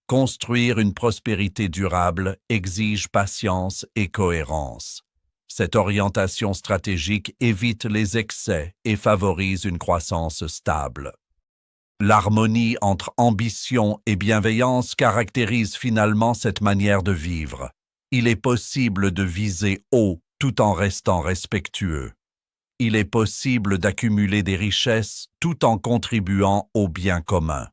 Speaker 1: Construire une prospérité durable exige patience et cohérence. Cette orientation stratégique évite les excès et favorise une croissance stable. L'harmonie entre ambition et bienveillance caractérise finalement cette manière de vivre. Il est possible de viser haut tout en restant respectueux. Il est possible d'accumuler des richesses tout en contribuant au bien commun.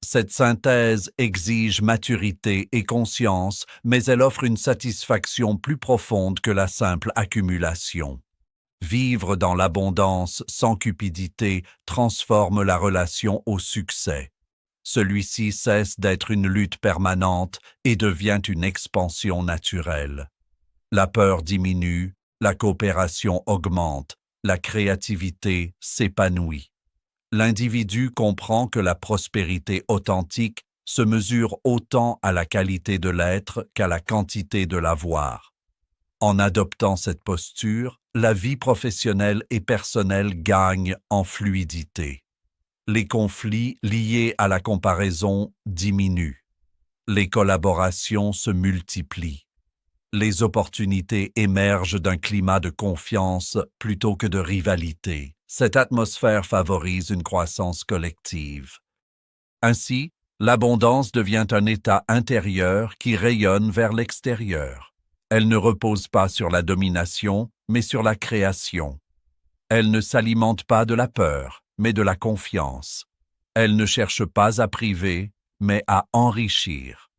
Speaker 1: Cette synthèse exige maturité et conscience, mais elle offre une satisfaction plus profonde que la simple accumulation. Vivre dans l'abondance sans cupidité transforme la relation au succès. Celui-ci cesse d'être une lutte permanente et devient une expansion naturelle. La peur diminue, la coopération augmente, la créativité s'épanouit. L'individu comprend que la prospérité authentique se mesure autant à la qualité de l'être qu'à la quantité de l'avoir. En adoptant cette posture, la vie professionnelle et personnelle gagne en fluidité. Les conflits liés à la comparaison diminuent. Les collaborations se multiplient. Les opportunités émergent d'un climat de confiance plutôt que de rivalité. Cette atmosphère favorise une croissance collective. Ainsi, l'abondance devient un état intérieur qui rayonne vers l'extérieur. Elle ne repose pas sur la domination, mais sur la création. Elle ne s'alimente pas de la peur, mais de la confiance. Elle ne cherche pas à priver, mais à enrichir.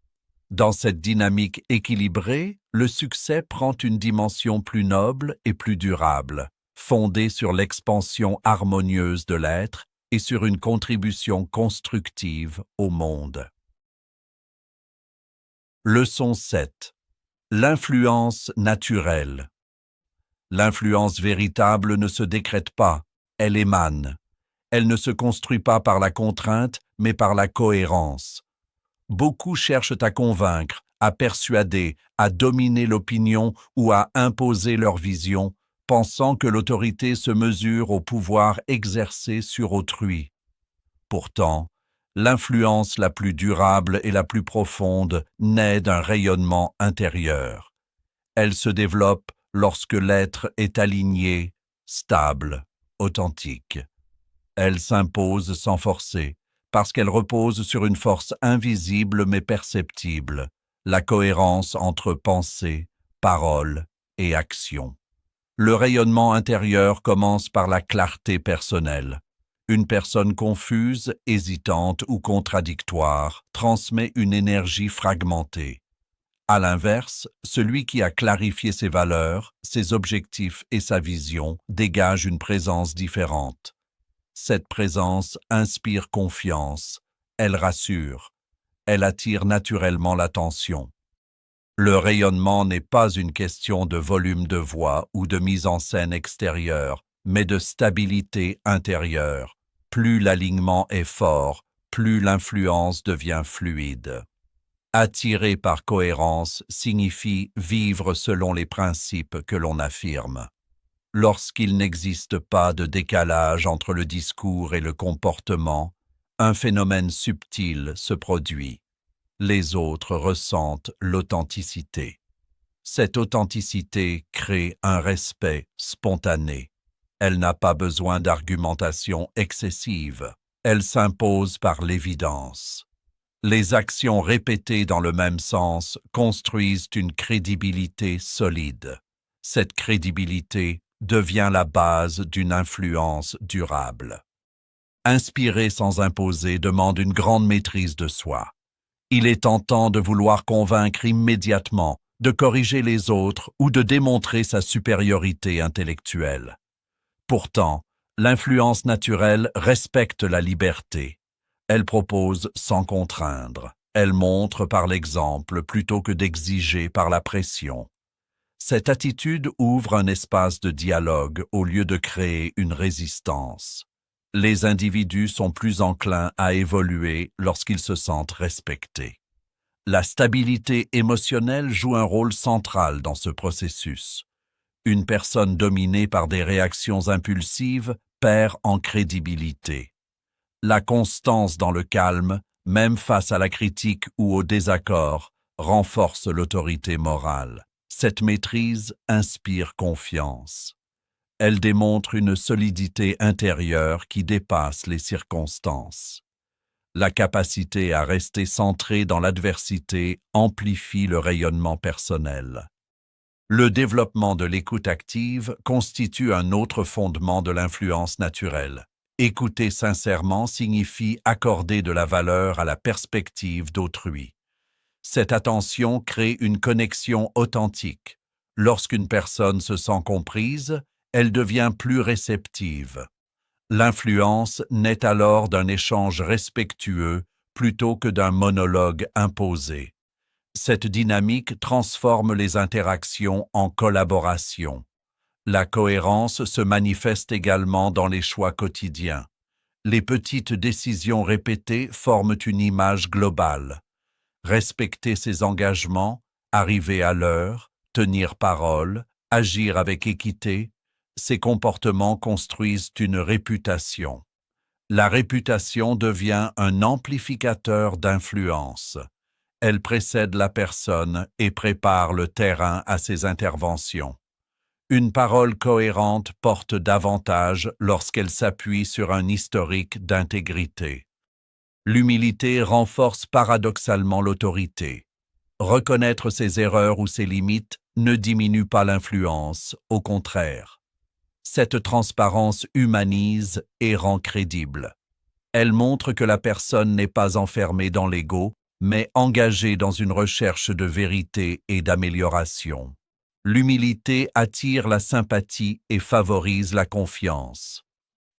Speaker 1: Dans cette dynamique équilibrée, le succès prend une dimension plus noble et plus durable, fondée sur l'expansion harmonieuse de l'être et sur une contribution constructive au monde. Leçon 7. L'influence naturelle. L'influence véritable ne se décrète pas, elle émane. Elle ne se construit pas par la contrainte, mais par la cohérence. Beaucoup cherchent à convaincre, à persuader, à dominer l'opinion ou à imposer leur vision, pensant que l'autorité se mesure au pouvoir exercé sur autrui. Pourtant, l'influence la plus durable et la plus profonde naît d'un rayonnement intérieur. Elle se développe lorsque l'être est aligné, stable, authentique. Elle s'impose sans forcer, parce qu'elle repose sur une force invisible mais perceptible, la cohérence entre pensée, parole et action. Le rayonnement intérieur commence par la clarté personnelle. Une personne confuse, hésitante ou contradictoire transmet une énergie fragmentée. À l'inverse, celui qui a clarifié ses valeurs, ses objectifs et sa vision dégage une présence différente. Cette présence inspire confiance, elle rassure, elle attire naturellement l'attention. Le rayonnement n'est pas une question de volume de voix ou de mise en scène extérieure, mais de stabilité intérieure. Plus l'alignement est fort, plus l'influence devient fluide. Attirer par cohérence signifie vivre selon les principes que l'on affirme. Lorsqu'il n'existe pas de décalage entre le discours et le comportement, un phénomène subtil se produit. Les autres ressentent l'authenticité. Cette authenticité crée un respect spontané. Elle n'a pas besoin d'argumentation excessive. Elle s'impose par l'évidence. Les actions répétées dans le même sens construisent une crédibilité solide. Cette crédibilité devient la base d'une influence durable. Inspirer sans imposer demande une grande maîtrise de soi. Il est tentant de vouloir convaincre immédiatement, de corriger les autres ou de démontrer sa supériorité intellectuelle. Pourtant, l'influence naturelle respecte la liberté. Elle propose sans contraindre. Elle montre par l'exemple plutôt que d'exiger par la pression. Cette attitude ouvre un espace de dialogue au lieu de créer une résistance. Les individus sont plus enclins à évoluer lorsqu'ils se sentent respectés. La stabilité émotionnelle joue un rôle central dans ce processus. Une personne dominée par des réactions impulsives perd en crédibilité. La constance dans le calme, même face à la critique ou au désaccord, renforce l'autorité morale. Cette maîtrise inspire confiance. Elle démontre une solidité intérieure qui dépasse les circonstances. La capacité à rester centré dans l'adversité amplifie le rayonnement personnel. Le développement de l'écoute active constitue un autre fondement de l'influence naturelle. Écouter sincèrement signifie accorder de la valeur à la perspective d'autrui. Cette attention crée une connexion authentique. Lorsqu'une personne se sent comprise, elle devient plus réceptive. L'influence naît alors d'un échange respectueux plutôt que d'un monologue imposé. Cette dynamique transforme les interactions en collaboration. La cohérence se manifeste également dans les choix quotidiens. Les petites décisions répétées forment une image globale. Respecter ses engagements, arriver à l'heure, tenir parole, agir avec équité, ces comportements construisent une réputation. La réputation devient un amplificateur d'influence. Elle précède la personne et prépare le terrain à ses interventions. Une parole cohérente porte davantage lorsqu'elle s'appuie sur un historique d'intégrité. L'humilité renforce paradoxalement l'autorité. Reconnaître ses erreurs ou ses limites ne diminue pas l'influence, au contraire. Cette transparence humanise et rend crédible. Elle montre que la personne n'est pas enfermée dans l'ego, mais engagée dans une recherche de vérité et d'amélioration. L'humilité attire la sympathie et favorise la confiance.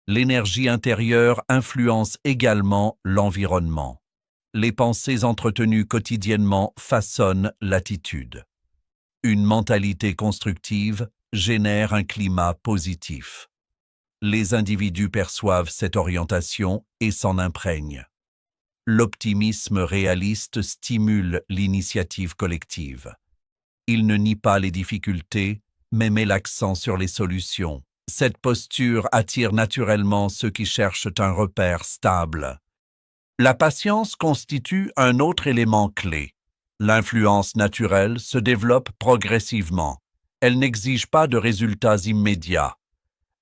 Speaker 1: L'énergie intérieure influence également l'environnement. Les pensées entretenues quotidiennement façonnent l'attitude. Une mentalité constructive génère un climat positif. Les individus perçoivent cette orientation et s'en imprègnent. L'optimisme réaliste stimule l'initiative collective. Il ne nie pas les difficultés, mais met l'accent sur les solutions. Cette posture attire naturellement ceux qui cherchent un repère stable. La patience constitue un autre élément clé. L'influence naturelle se développe progressivement. Elle n'exige pas de résultats immédiats.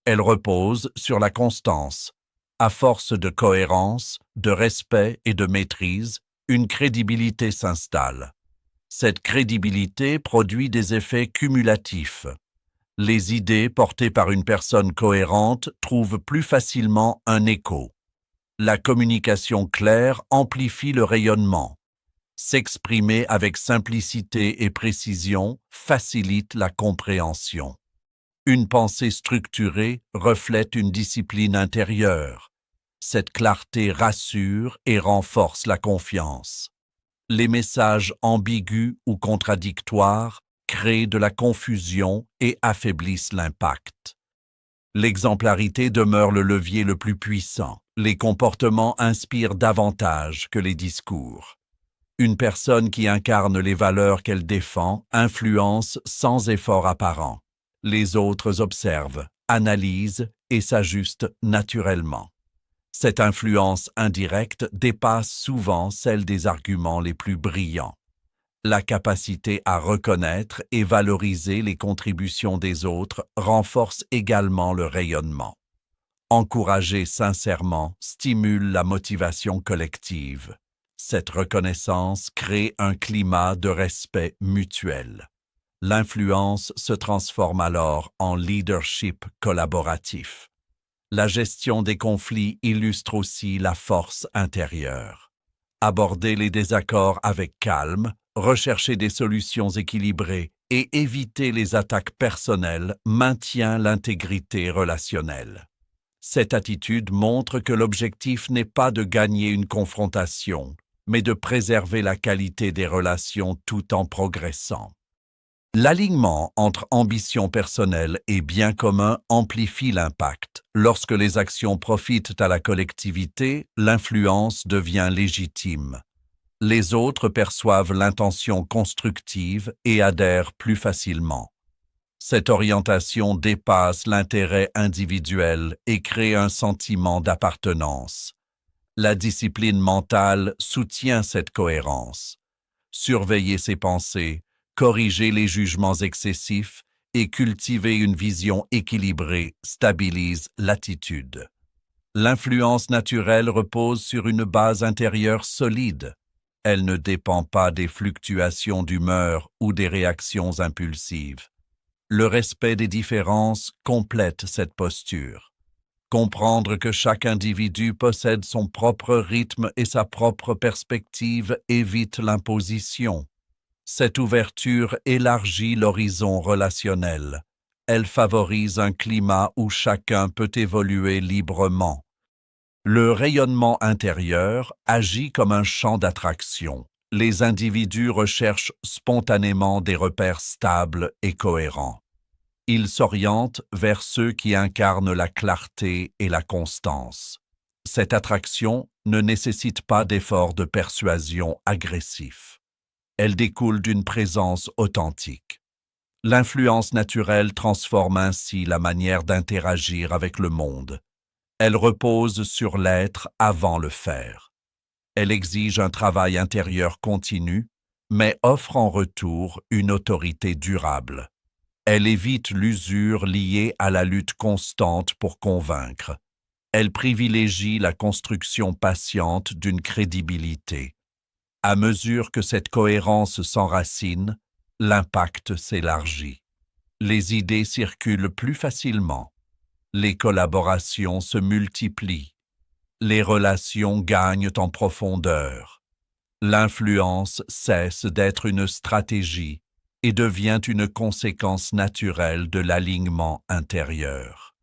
Speaker 1: Elle repose sur la constance. À force de cohérence, de respect et de maîtrise, une crédibilité s'installe. Cette crédibilité produit des effets cumulatifs. Les idées portées par une personne cohérente trouvent plus facilement un écho. La communication claire amplifie le rayonnement. S'exprimer avec simplicité et précision facilite la compréhension. Une pensée structurée reflète une discipline intérieure. Cette clarté rassure et renforce la confiance. Les messages ambigus ou contradictoires créent de la confusion et affaiblissent l'impact. L'exemplarité demeure le levier le plus puissant. Les comportements inspirent davantage que les discours. Une personne qui incarne les valeurs qu'elle défend influence sans effort apparent. Les autres observent, analysent et s'ajustent naturellement. Cette influence indirecte dépasse souvent celle des arguments les plus brillants. La capacité à reconnaître et valoriser les contributions des autres renforce également le rayonnement. Encourager sincèrement stimule la motivation collective. Cette reconnaissance crée un climat de respect mutuel. L'influence se transforme alors en leadership collaboratif. La gestion des conflits illustre aussi la force intérieure. Aborder les désaccords avec calme, rechercher des solutions équilibrées et éviter les attaques personnelles maintient l'intégrité relationnelle. Cette attitude montre que l'objectif n'est pas de gagner une confrontation, mais de préserver la qualité des relations tout en progressant. L'alignement entre ambition personnelle et bien commun amplifie l'impact. Lorsque les actions profitent à la collectivité, l'influence devient légitime. Les autres perçoivent l'intention constructive et adhèrent plus facilement. Cette orientation dépasse l'intérêt individuel et crée un sentiment d'appartenance. La discipline mentale soutient cette cohérence. Surveiller ses pensées, corriger les jugements excessifs et cultiver une vision équilibrée stabilise l'attitude. L'influence naturelle repose sur une base intérieure solide. Elle ne dépend pas des fluctuations d'humeur ou des réactions impulsives. Le respect des différences complète cette posture. Comprendre que chaque individu possède son propre rythme et sa propre perspective évite l'imposition. Cette ouverture élargit l'horizon relationnel. Elle favorise un climat où chacun peut évoluer librement. Le rayonnement intérieur agit comme un champ d'attraction. Les individus recherchent spontanément des repères stables et cohérents. Ils s'orientent vers ceux qui incarnent la clarté et la constance. Cette attraction ne nécessite pas d'efforts de persuasion agressifs. Elle découle d'une présence authentique. L'influence naturelle transforme ainsi la manière d'interagir avec le monde. Elle repose sur l'être avant le faire. Elle exige un travail intérieur continu, mais offre en retour une autorité durable. Elle évite l'usure liée à la lutte constante pour convaincre. Elle privilégie la construction patiente d'une crédibilité. À mesure que cette cohérence s'enracine, l'impact s'élargit. Les idées circulent plus facilement. Les collaborations se multiplient. Les relations gagnent en profondeur. L'influence cesse d'être une stratégie et devient une conséquence naturelle de l'alignement intérieur.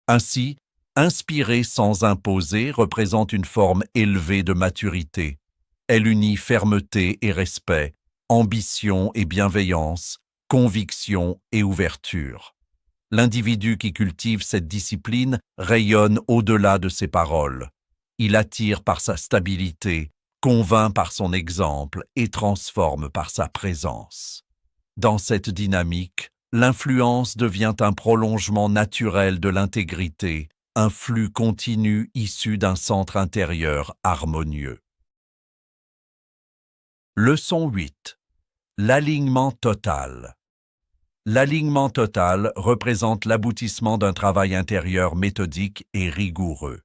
Speaker 1: Ainsi, inspirer sans imposer représente une forme élevée de maturité. Elle unit fermeté et respect, ambition et bienveillance, conviction et ouverture. L'individu qui cultive cette discipline rayonne au-delà de ses paroles. Il attire par sa stabilité, convainc par son exemple et transforme par sa présence. Dans cette dynamique, l'influence devient un prolongement naturel de l'intégrité, un flux continu issu d'un centre intérieur harmonieux. Leçon 8. L'alignement total. L'alignement total représente l'aboutissement d'un travail intérieur méthodique et rigoureux.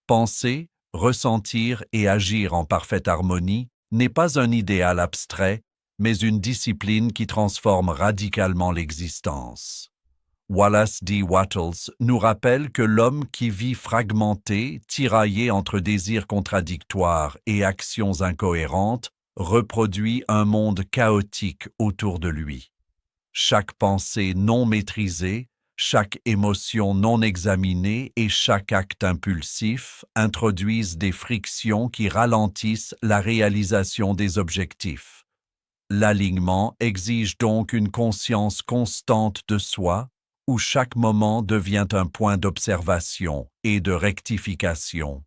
Speaker 1: Penser, ressentir et agir en parfaite harmonie n'est pas un idéal abstrait, mais une discipline qui transforme radicalement l'existence. Wallace D. Wattles nous rappelle que l'homme qui vit fragmenté, tiraillé entre désirs contradictoires et actions incohérentes, reproduit un monde chaotique autour de lui. Chaque pensée non maîtrisée, chaque émotion non examinée et chaque acte impulsif introduisent des frictions qui ralentissent la réalisation des objectifs. L'alignement exige donc une conscience constante de soi, où chaque moment devient un point d'observation et de rectification.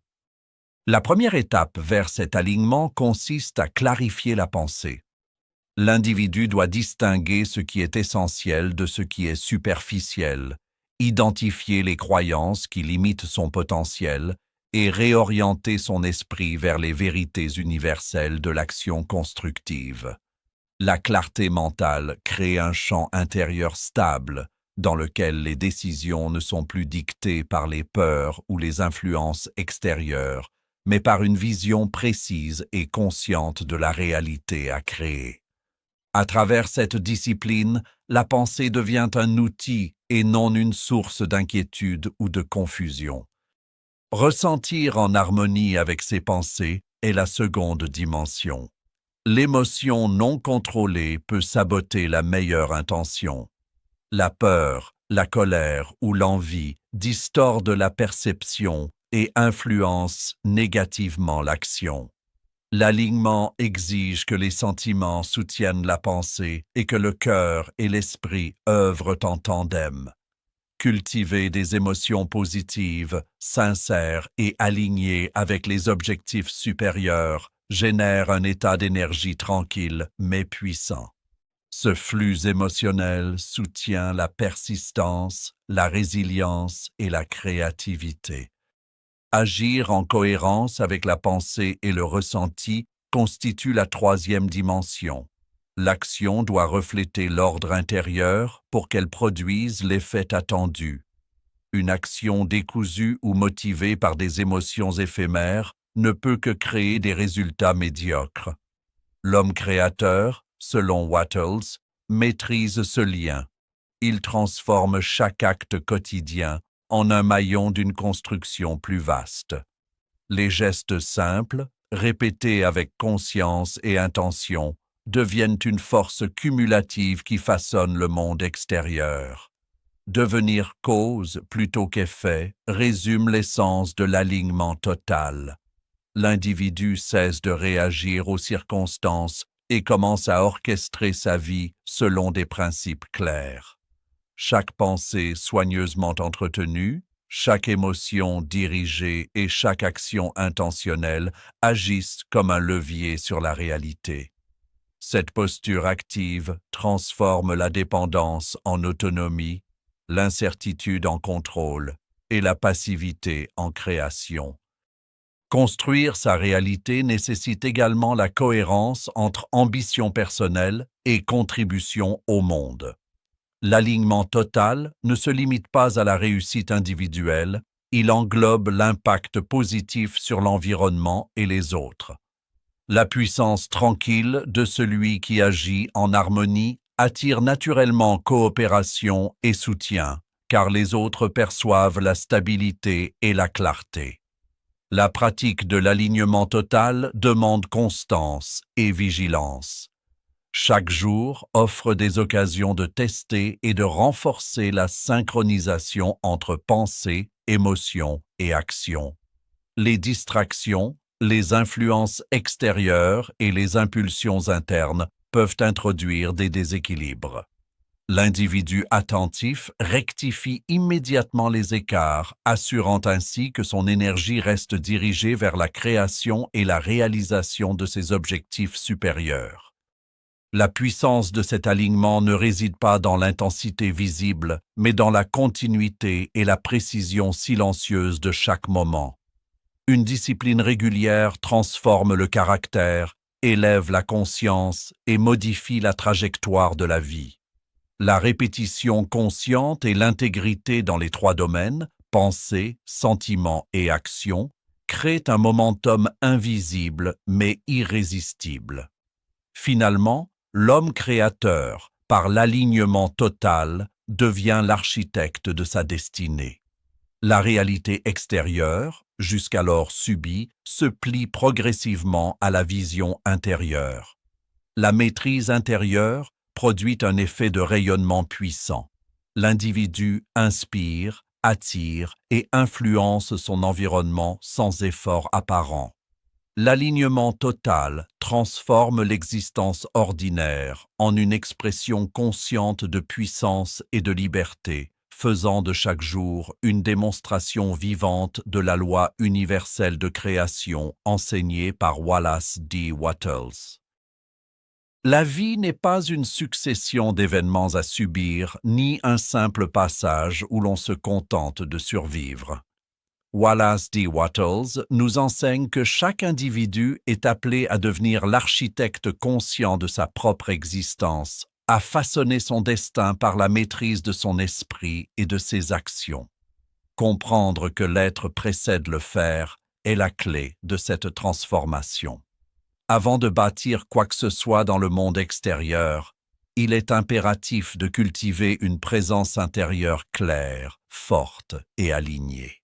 Speaker 1: La première étape vers cet alignement consiste à clarifier la pensée. L'individu doit distinguer ce qui est essentiel de ce qui est superficiel, identifier les croyances qui limitent son potentiel et réorienter son esprit vers les vérités universelles de l'action constructive. La clarté mentale crée un champ intérieur stable dans lequel les décisions ne sont plus dictées par les peurs ou les influences extérieures, mais par une vision précise et consciente de la réalité à créer. À travers cette discipline, la pensée devient un outil et non une source d'inquiétude ou de confusion. Ressentir en harmonie avec ses pensées est la seconde dimension. L'émotion non contrôlée peut saboter la meilleure intention. La peur, la colère ou l'envie distordent la perception et influencent négativement l'action. L'alignement exige que les sentiments soutiennent la pensée et que le cœur et l'esprit œuvrent en tandem. Cultiver des émotions positives, sincères et alignées avec les objectifs supérieurs génère un état d'énergie tranquille mais puissant. Ce flux émotionnel soutient la persistance, la résilience et la créativité. Agir en cohérence avec la pensée et le ressenti constitue la troisième dimension. L'action doit refléter l'ordre intérieur pour qu'elle produise l'effet attendu. Une action décousue ou motivée par des émotions éphémères ne peut que créer des résultats médiocres. L'homme créateur, selon Wattles, maîtrise ce lien. Il transforme chaque acte quotidien en un maillon d'une construction plus vaste. Les gestes simples, répétés avec conscience et intention, deviennent une force cumulative qui façonne le monde extérieur. Devenir cause plutôt qu'effet résume l'essence de l'alignement total. L'individu cesse de réagir aux circonstances et commence à orchestrer sa vie selon des principes clairs. Chaque pensée soigneusement entretenue, chaque émotion dirigée et chaque action intentionnelle agissent comme un levier sur la réalité. Cette posture active transforme la dépendance en autonomie, l'incertitude en contrôle et la passivité en création. Construire sa réalité nécessite également la cohérence entre ambition personnelle et contribution au monde. L'alignement total ne se limite pas à la réussite individuelle, il englobe l'impact positif sur l'environnement et les autres. La puissance tranquille de celui qui agit en harmonie attire naturellement coopération et soutien, car les autres perçoivent la stabilité et la clarté. La pratique de l'alignement total demande constance et vigilance. Chaque jour offre des occasions de tester et de renforcer la synchronisation entre pensée, émotion et action. Les distractions, les influences extérieures et les impulsions internes peuvent introduire des déséquilibres. L'individu attentif rectifie immédiatement les écarts, assurant ainsi que son énergie reste dirigée vers la création et la réalisation de ses objectifs supérieurs. La puissance de cet alignement ne réside pas dans l'intensité visible, mais dans la continuité et la précision silencieuse de chaque moment. Une discipline régulière transforme le caractère, élève la conscience et modifie la trajectoire de la vie. La répétition consciente et l'intégrité dans les trois domaines, pensée, sentiment et action, créent un momentum invisible mais irrésistible. Finalement, l'homme créateur, par l'alignement total, devient l'architecte de sa destinée. La réalité extérieure, jusqu'alors subie, se plie progressivement à la vision intérieure. La maîtrise intérieure produit un effet de rayonnement puissant. L'individu inspire, attire et influence son environnement sans effort apparent. L'alignement total transforme l'existence ordinaire en une expression consciente de puissance et de liberté, faisant de chaque jour une démonstration vivante de la loi universelle de création enseignée par Wallace D. Wattles. La vie n'est pas une succession d'événements à subir, ni un simple passage où l'on se contente de survivre. Wallace D. Wattles nous enseigne que chaque individu est appelé à devenir l'architecte conscient de sa propre existence, à façonner son destin par la maîtrise de son esprit et de ses actions. Comprendre que l'être précède le faire est la clé de cette transformation. Avant de bâtir quoi que ce soit dans le monde extérieur, il est impératif de cultiver une présence intérieure claire, forte et alignée.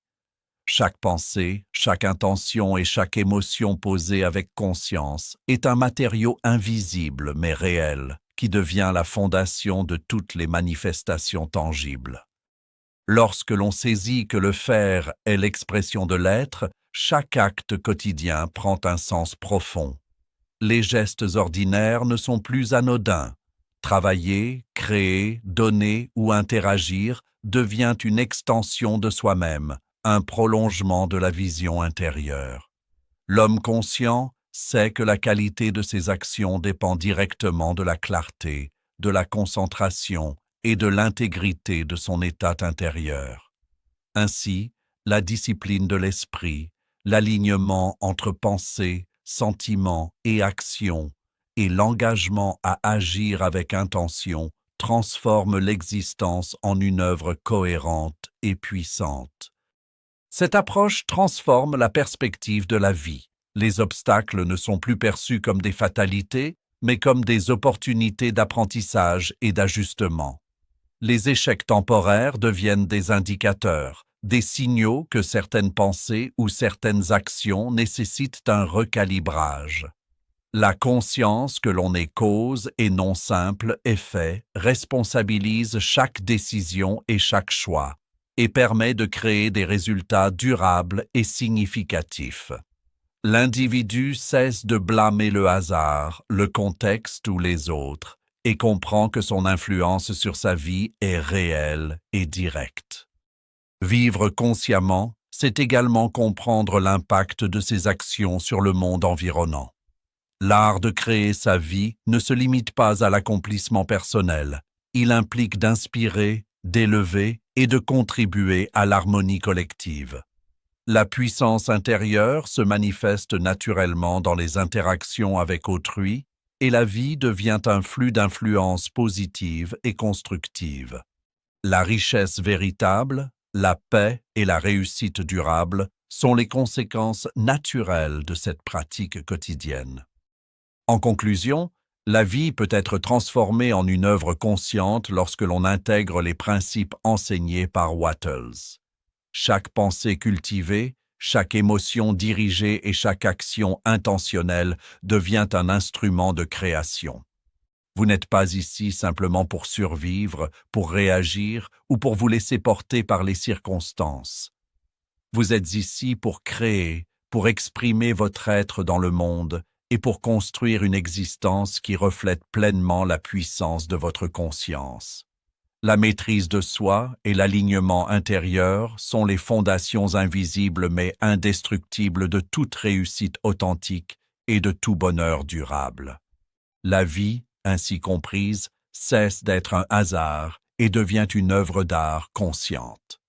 Speaker 1: Chaque pensée, chaque intention et chaque émotion posée avec conscience est un matériau invisible mais réel qui devient la fondation de toutes les manifestations tangibles. Lorsque l'on saisit que le faire est l'expression de l'être, chaque acte quotidien prend un sens profond. Les gestes ordinaires ne sont plus anodins. Travailler, créer, donner ou interagir devient une extension de soi-même, un prolongement de la vision intérieure. L'homme conscient sait que la qualité de ses actions dépend directement de la clarté, de la concentration et de l'intégrité de son état intérieur. Ainsi, la discipline de l'esprit, l'alignement entre pensée, sentiment et action, et l'engagement à agir avec intention transforment l'existence en une œuvre cohérente et puissante. Cette approche transforme la perspective de la vie. Les obstacles ne sont plus perçus comme des fatalités, mais comme des opportunités d'apprentissage et d'ajustement. Les échecs temporaires deviennent des indicateurs, des signaux que certaines pensées ou certaines actions nécessitent un recalibrage. La conscience que l'on est cause et non simple effet responsabilise chaque décision et chaque choix, et permet de créer des résultats durables et significatifs. L'individu cesse de blâmer le hasard, le contexte ou les autres, et comprend que son influence sur sa vie est réelle et directe. Vivre consciemment, c'est également comprendre l'impact de ses actions sur le monde environnant. L'art de créer sa vie ne se limite pas à l'accomplissement personnel. Il implique d'inspirer, d'élever et de contribuer à l'harmonie collective. La puissance intérieure se manifeste naturellement dans les interactions avec autrui et la vie devient un flux d'influences positives et constructives. La richesse véritable, la paix et la réussite durable sont les conséquences naturelles de cette pratique quotidienne. En conclusion, la vie peut être transformée en une œuvre consciente lorsque l'on intègre les principes enseignés par Wattles. Chaque pensée cultivée, chaque émotion dirigée et chaque action intentionnelle devient un instrument de création. Vous n'êtes pas ici simplement pour survivre, pour réagir ou pour vous laisser porter par les circonstances. Vous êtes ici pour créer, pour exprimer votre être dans le monde et pour construire une existence qui reflète pleinement la puissance de votre conscience. La maîtrise de soi et l'alignement intérieur sont les fondations invisibles mais indestructibles de toute réussite authentique et de tout bonheur durable. La vie, ainsi comprise, cesse d'être un hasard et devient une œuvre d'art consciente.